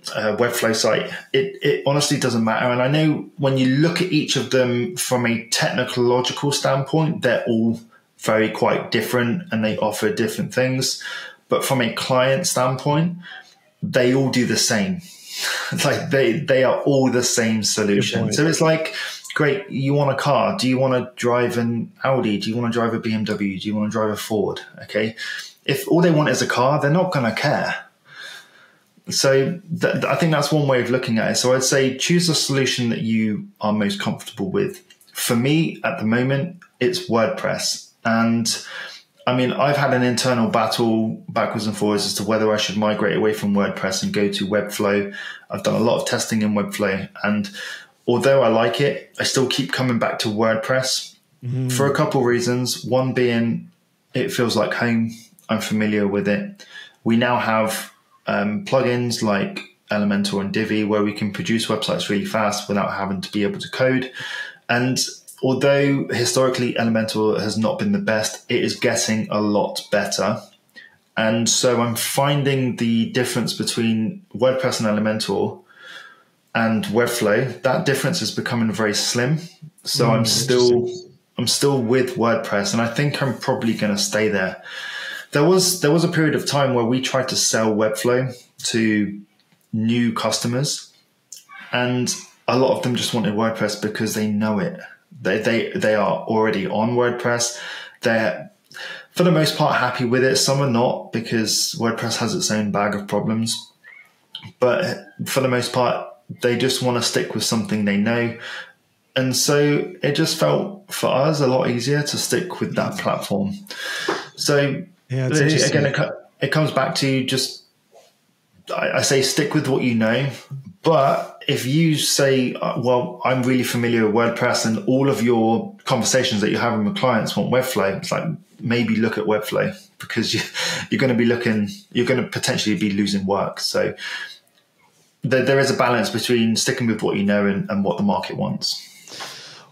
Webflow site. It honestly doesn't matter. And I know when you look at each of them from a technological standpoint, they're all quite different and they offer different things. But from a client standpoint, they all do the same. Like they are all the same solution. So it's like, great, you want a car. Do you want to drive an Audi? Do you want to drive a BMW? Do you want to drive a Ford? Okay. If all they want is a car, they're not going to care. So I think that's one way of looking at it. So I'd say choose a solution that you are most comfortable with. For me, at the moment, it's WordPress. And I mean, I've had an internal battle backwards and forwards as to whether I should migrate away from WordPress and go to Webflow. I've done a lot of testing in Webflow. And although I like it, I still keep coming back to WordPress for a couple of reasons. One being, it feels like home. I'm familiar with it. We now have plugins like Elementor and Divi where we can produce websites really fast without having to be able to code. And although historically Elementor has not been the best, it is getting a lot better. And so I'm finding the difference between WordPress and Elementor and Webflow, that difference is becoming very slim. So I'm still with WordPress, and I think I'm probably going to stay there. There was a period of time where we tried to sell Webflow to new customers, and a lot of them just wanted WordPress because they know it. They are already on WordPress. They're, for the most part, happy with it. Some are not, because WordPress has its own bag of problems. But for the most part, They just want to stick with something they know. And so it just felt for us a lot easier to stick with that platform. So again, it comes back to just, I say stick with what you know. But if you say, well, I'm really familiar with WordPress and all of your conversations that you're having with clients want Webflow, it's like, maybe look at Webflow, because you're going to potentially be losing work. So there is a balance between sticking with what you know and what the market wants.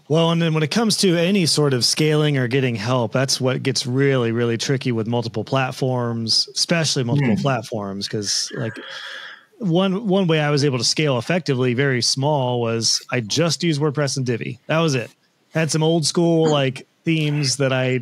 Well, and then when it comes to any sort of scaling or getting help, that's what gets really, really tricky with multiple platforms, especially multiple platforms. Because like one way I was able to scale effectively, very small, was I just used WordPress and Divi. That was it. Had some old school like themes that I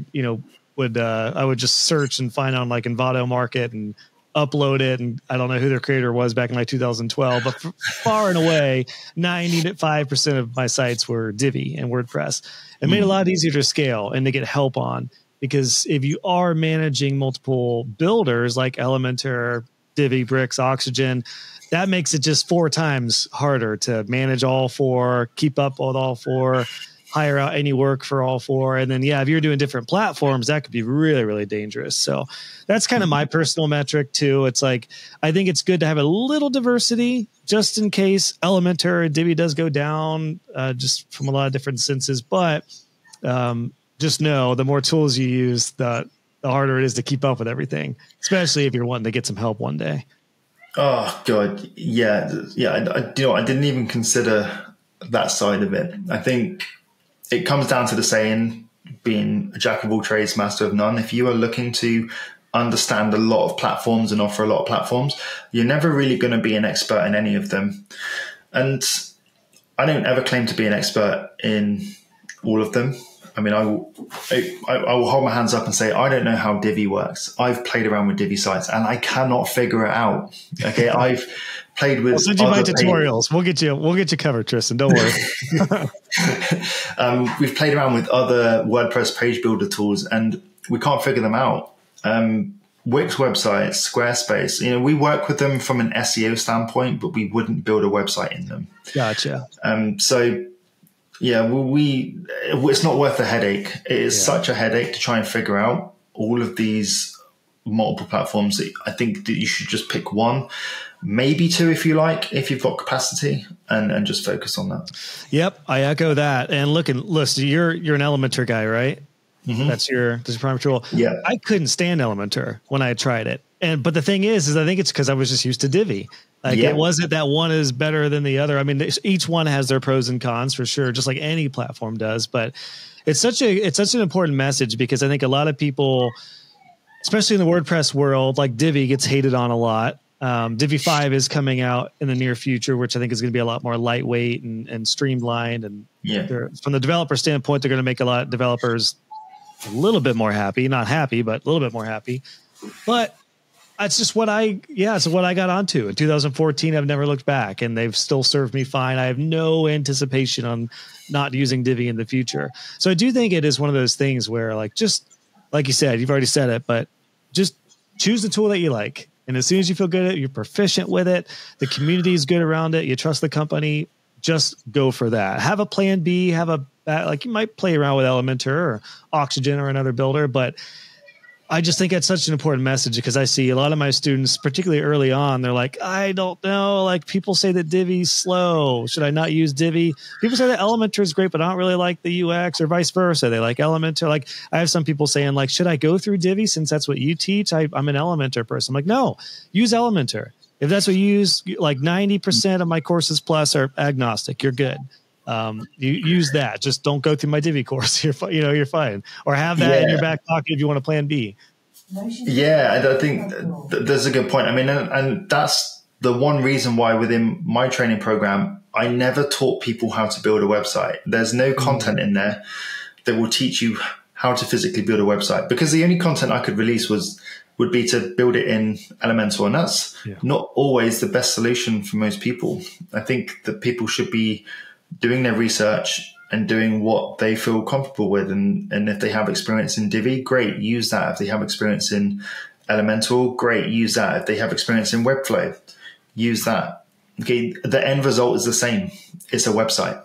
would just search and find on like Envato Market and upload it. And I don't know who their creator was back in like 2012, but far and away, 95% of my sites were Divi and WordPress. It made it a lot easier to scale and to get help on, because if you are managing multiple builders like Elementor, Divi, Bricks, Oxygen, that makes it just 4 times harder to manage all 4, keep up with all 4, hire out any work for all 4. And then, if you're doing different platforms, that could be really, really dangerous. So that's kind of my personal metric too. It's like, I think it's good to have a little diversity just in case Elementor and Divi does go down, just from a lot of different senses. But just know the more tools you use, the harder it is to keep up with everything, especially if you're wanting to get some help one day. Oh God. Yeah. I didn't even consider that side of it. I think it comes down to the saying, being a jack of all trades, master of none. If you are looking to understand a lot of platforms and offer a lot of platforms, you're never really going to be an expert in any of them. And I don't ever claim to be an expert in all of them. I mean, I will hold my hands up and say, I don't know how Divi works. I've played around with Divi sites and I cannot figure it out. Okay. I've played with. I'll send you my tutorials. We'll get you covered, Tristan. Don't worry. We've played around with other WordPress page builder tools and we can't figure them out. Wix websites, Squarespace, we work with them from an SEO standpoint, but we wouldn't build a website in them. Gotcha. It's not worth the headache. It is such a headache to try and figure out all of these multiple platforms that I think that you should just pick one, maybe 2 if you like, if you've got capacity, and just focus on that. Yep, I echo that. And listen, you're an Elementor guy, right? Mm-hmm. That's your primary tool. Yeah, I couldn't stand Elementor when I tried it, but the thing is I think it's because I was just used to Divi. Like it wasn't that one is better than the other. I mean, each one has their pros and cons for sure, just like any platform does. But it's such an important message, because I think a lot of people, especially in the WordPress world, like Divi gets hated on a lot. Divi 5 is coming out in the near future, which I think is going to be a lot more lightweight and streamlined. And from the developer standpoint, they're going to make a lot of developers a little bit more happy, not happy, but a little bit more happy. But it's just what I got onto in 2014. I've never looked back, and they've still served me fine. I have no anticipation on not using Divi in the future. So I do think it is one of those things where, like, just like you said, you've already said it, but just choose the tool that you like. And as soon as you feel good at it, you're proficient with it, the community is good around it, you trust the company, just go for that. Have a plan B, like you might play around with Elementor or Oxygen or another builder, but I just think it's such an important message, because I see a lot of my students, particularly early on, they're like, I don't know. Like, people say that Divi's slow. Should I not use Divi? People say that Elementor is great, but I don't really like the UX, or vice versa. They like Elementor. Like, I have some people saying, like, should I go through Divi since that's what you teach? I'm an Elementor person. I'm like, no, use Elementor. If that's what you use, like 90% of my courses plus are agnostic. You're good. You use that. Just don't go through my Divi course. You're fine. Or have that in your back pocket if you want a plan B. Yeah, I think there's a good point. I mean, and that's the one reason why within my training program, I never taught people how to build a website. There's no content in there that will teach you how to physically build a website, because the only content I could release would be to build it in Elementor. And that's not always the best solution for most people. I think that people should be doing their research and doing what they feel comfortable with. And if they have experience in Divi, great, use that. If they have experience in Elementor, great, use that. If they have experience in Webflow, use that. Okay, the end result is the same. It's a website.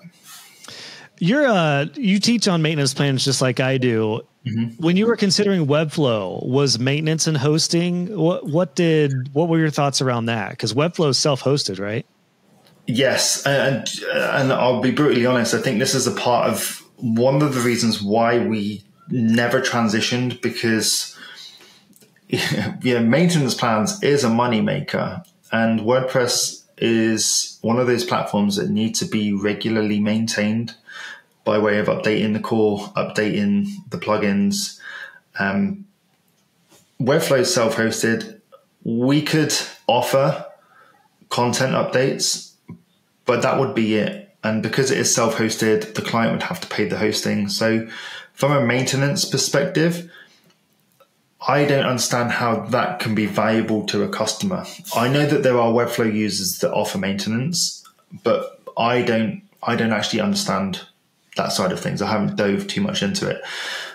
You teach on maintenance plans just like I do. Mm-hmm. When you were considering Webflow, was maintenance and hosting? What were your thoughts around that? Because Webflow is self-hosted, right? Yes, and I'll be brutally honest. I think this is a part of one of the reasons why we never transitioned, because maintenance plans is a moneymaker, and WordPress is one of those platforms that need to be regularly maintained by way of updating the core, updating the plugins. Webflow is self-hosted. We could offer content updates, but that would be it. And because it is self-hosted, the client would have to pay the hosting. So from a maintenance perspective, I don't understand how that can be valuable to a customer. I know that there are Webflow users that offer maintenance, but I don't actually understand that side of things. I haven't dove too much into it.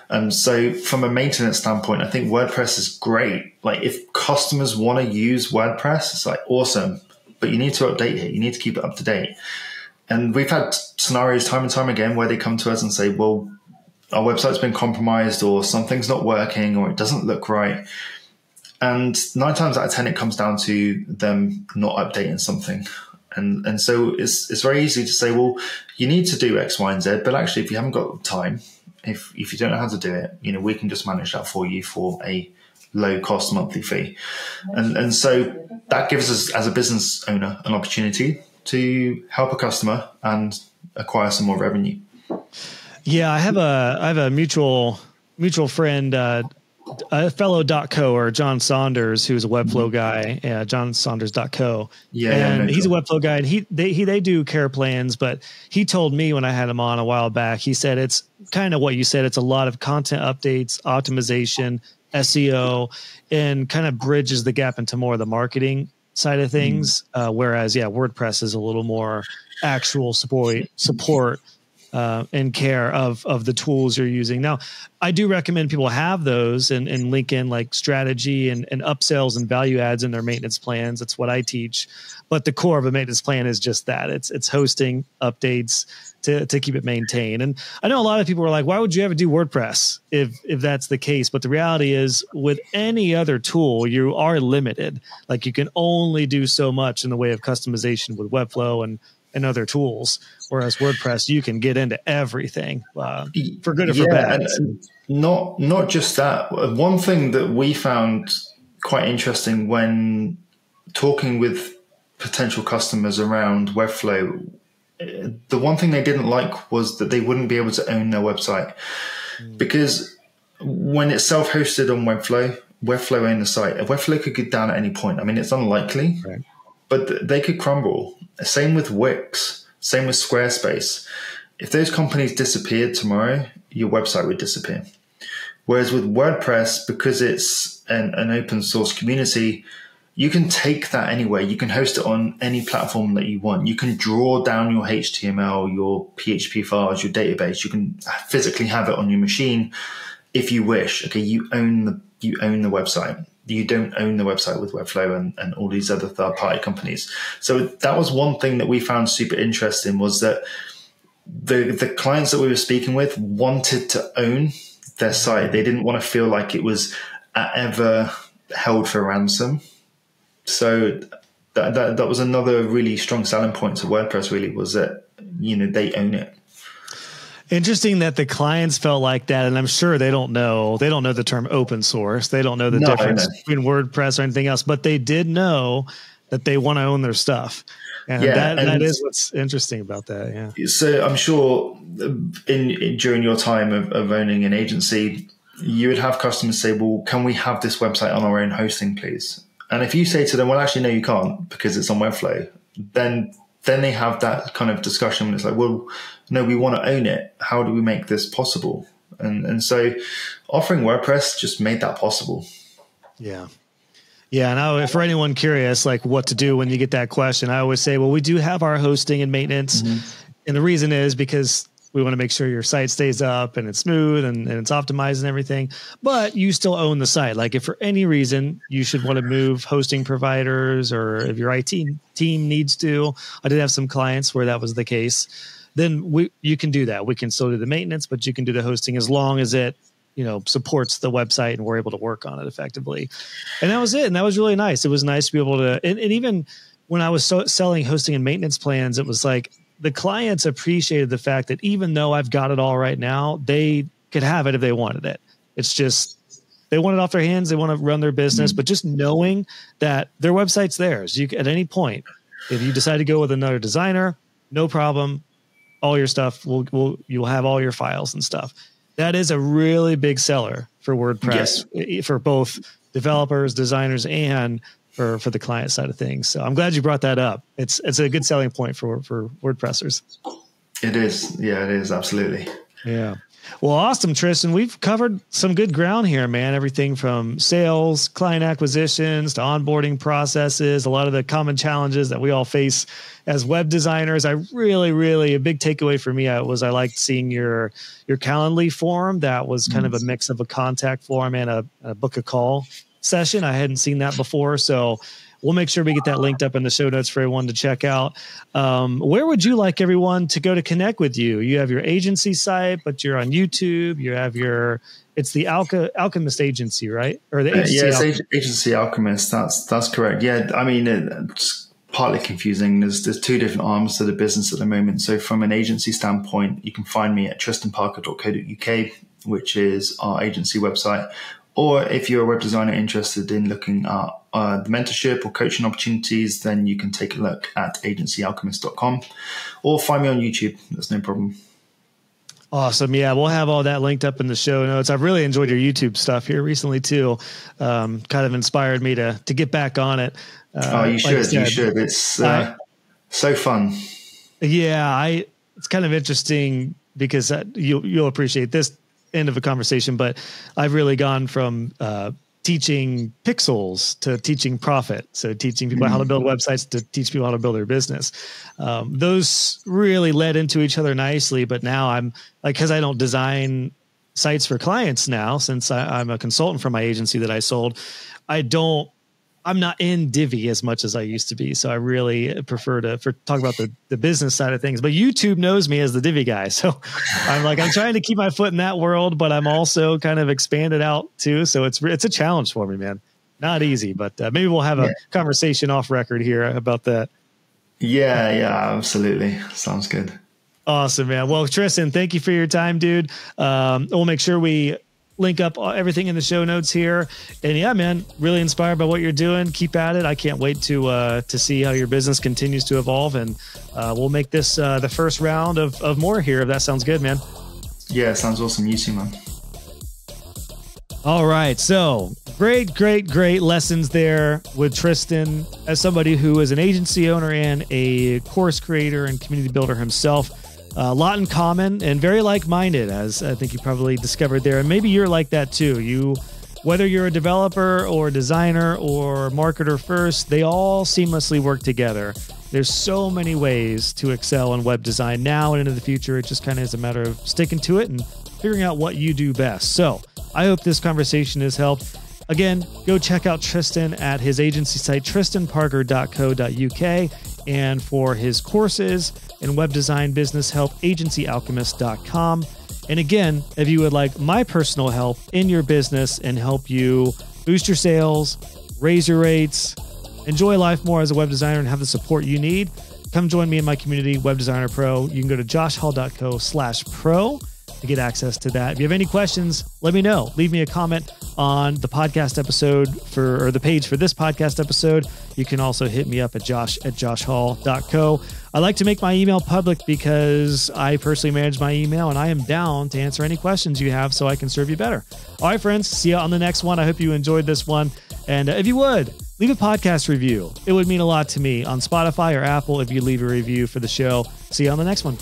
And so from a maintenance standpoint, I think WordPress is great. Like, if customers want to use WordPress, it's like awesome, but you need to update it. You need to keep it up to date. And we've had scenarios time and time again where they come to us and say, well, our website's been compromised, or something's not working, or it doesn't look right. And 9 times out of 10, it comes down to them not updating something. And so it's very easy to say, well, you need to do X, Y, and Z, but actually, if you haven't got time, if you don't know how to do it, we can just manage that for you for a low cost monthly fee. And so that gives us, as a business owner, an opportunity to help a customer and acquire some more revenue. Yeah, I have a mutual friend, a fellow .co, or John Saunders, who's a Webflow guy, johnsaunders.co. Yeah, and he's a Webflow guy, and they do care plans. But he told me when I had him on a while back, he said it's kind of what you said. It's a lot of content updates, optimization, SEO, and kind of bridges the gap into more of the marketing side of things. Whereas, WordPress is a little more actual support and care of the tools you're using. Now, I do recommend people have those and link in like strategy and upsells and value adds in their maintenance plans. That's what I teach. But the core of a maintenance plan is just that. It's hosting, updates to keep it maintained. And I know a lot of people are like, why would you ever do WordPress if that's the case? But the reality is, with any other tool, you are limited. Like, you can only do so much in the way of customization with Webflow and other tools, whereas WordPress, you can get into everything for good or for bad. And not just that. One thing that we found quite interesting when talking with potential customers around Webflow, the one thing they didn't like was that they wouldn't be able to own their website, because when it's self-hosted on Webflow own the site. Webflow could get down at any point. I mean, it's unlikely, right, but they could crumble. Same with Wix, same with Squarespace. If those companies disappeared tomorrow, your website would disappear. Whereas with WordPress, because it's an open source community, you can take that anywhere. You can host it on any platform that you want. You can draw down your HTML, your PHP files, your database. You can physically have it on your machine if you wish. Okay, you own the website. You don't own the website with Webflow and all these other third-party companies. So that was one thing that we found super interesting, was that the clients that we were speaking with wanted to own their site. They didn't want to feel like it was ever held for ransom. So that was another really strong selling point to WordPress, really, was that, they own it. Interesting that the clients felt like that, and I'm sure they don't know the term open source. They don't know the difference between WordPress or anything else, but they did know that they want to own their stuff. And that is what's interesting about that. Yeah. So I'm sure during your time of owning an agency, you would have customers say, well, can we have this website on our own hosting, please? And if you say to them, well, actually, no, you can't, because it's on Webflow, then they have that kind of discussion. It's like, well, no, we want to own it. How do we make this possible? And so offering WordPress just made that possible. Yeah. Yeah. And for anyone curious, like what to do when you get that question, I always say, well, we do have our hosting and maintenance. Mm-hmm. And the reason is because we want to make sure your site stays up and it's smooth and it's optimized and everything, but you still own the site. Like if for any reason you should want to move hosting providers, or if your IT team needs to, I did have some clients where that was the case, then you can do that. We can still do the maintenance, but you can do the hosting as long as it, supports the website and we're able to work on it effectively. And that was it. And that was really nice. It was nice to be able to, and even when I was selling hosting and maintenance plans, it was like the clients appreciated the fact that even though I've got it all right now, they could have it if they wanted it. It's just, they want it off their hands. They want to run their business, but just knowing that their website's theirs. You at any point, if you decide to go with another designer, no problem. All your stuff you'll have all your files and stuff. That is a really big seller for WordPress, for both developers, designers, and for the client side of things. So I'm glad you brought that up. It's a good selling point for WordPressers. It is. Yeah, it is. Absolutely. Yeah. Well, awesome, Tristan. We've covered some good ground here, man. Everything from sales, client acquisitions, to onboarding processes, a lot of the common challenges that we all face as web designers. I really, a big takeaway for me was I liked seeing your Calendly form. That was kind of a mix of a contact form and a book a call session. I hadn't seen that before. So we'll make sure we get that linked up in the show notes for everyone to check out. Where would you like everyone to go to connect with you? You have your agency site, but you're on YouTube. You have it's the Alchemist Agency, right? Or the agency Agency Alchemist. That's correct. Yeah, I mean, it's partly confusing. There's two different arms to the business at the moment. So from an agency standpoint, you can find me at tristanparker.co.uk, which is our agency website. Or if you're a web designer interested in looking at the mentorship or coaching opportunities, then you can take a look at agencyalchemist.com or find me on YouTube. That's no problem. Awesome. Yeah, we'll have all that linked up in the show notes. I've really enjoyed your YouTube stuff here recently too. Kind of inspired me to get back on it. You should. It's so fun. Yeah, it's kind of interesting because you'll appreciate this end of a conversation, but I've really gone from teaching pixels to teaching profit. So teaching people how to build websites to teach people how to build their business. Those really led into each other nicely, but now I'm like, because I don't design sites for clients now, since I'm a consultant for my agency that I sold, I'm not in Divi as much as I used to be. So I really prefer to talk about the business side of things, but YouTube knows me as the Divi guy. So I'm trying to keep my foot in that world, but I'm also kind of expanded out too. So it's a challenge for me, man. Not easy, but maybe we'll have a conversation off record here about that. Yeah, absolutely. Sounds good. Awesome, man. Well, Tristan, thank you for your time, dude. We'll make sure we link up everything in the show notes here. And yeah, man, really inspired by what you're doing. Keep at it. I can't wait to see how your business continues to evolve. And we'll make this the first round of more here, if that sounds good, man. Yeah, sounds awesome. You too, man. All right. So great lessons there with Tristan as somebody who is an agency owner and a course creator and community builder himself. A lot in common and very like-minded, as I think you probably discovered there. And maybe you're like that too. Whether you're a developer or a designer or marketer first, they all seamlessly work together. There's so many ways to excel in web design now and into the future. It just kind of is a matter of sticking to it and figuring out what you do best. So I hope this conversation has helped. Again, go check out Tristan at his agency site, tristanparker.co.uk. And for his courses and web design business help, agencyalchemist.com. And again, if you would like my personal help in your business and help you boost your sales, raise your rates, enjoy life more as a web designer and have the support you need, come join me in my community, Web Designer Pro. You can go to joshhall.co/pro to get access to that. If you have any questions, let me know. Leave me a comment on the podcast episode or the page for this podcast episode. You can also hit me up at josh@joshhall.co. I like to make my email public because I personally manage my email and I am down to answer any questions you have so I can serve you better. All right, friends, see you on the next one. I hope you enjoyed this one. And if you would, leave a podcast review. It would mean a lot to me on Spotify or Apple if you leave a review for the show. See you on the next one.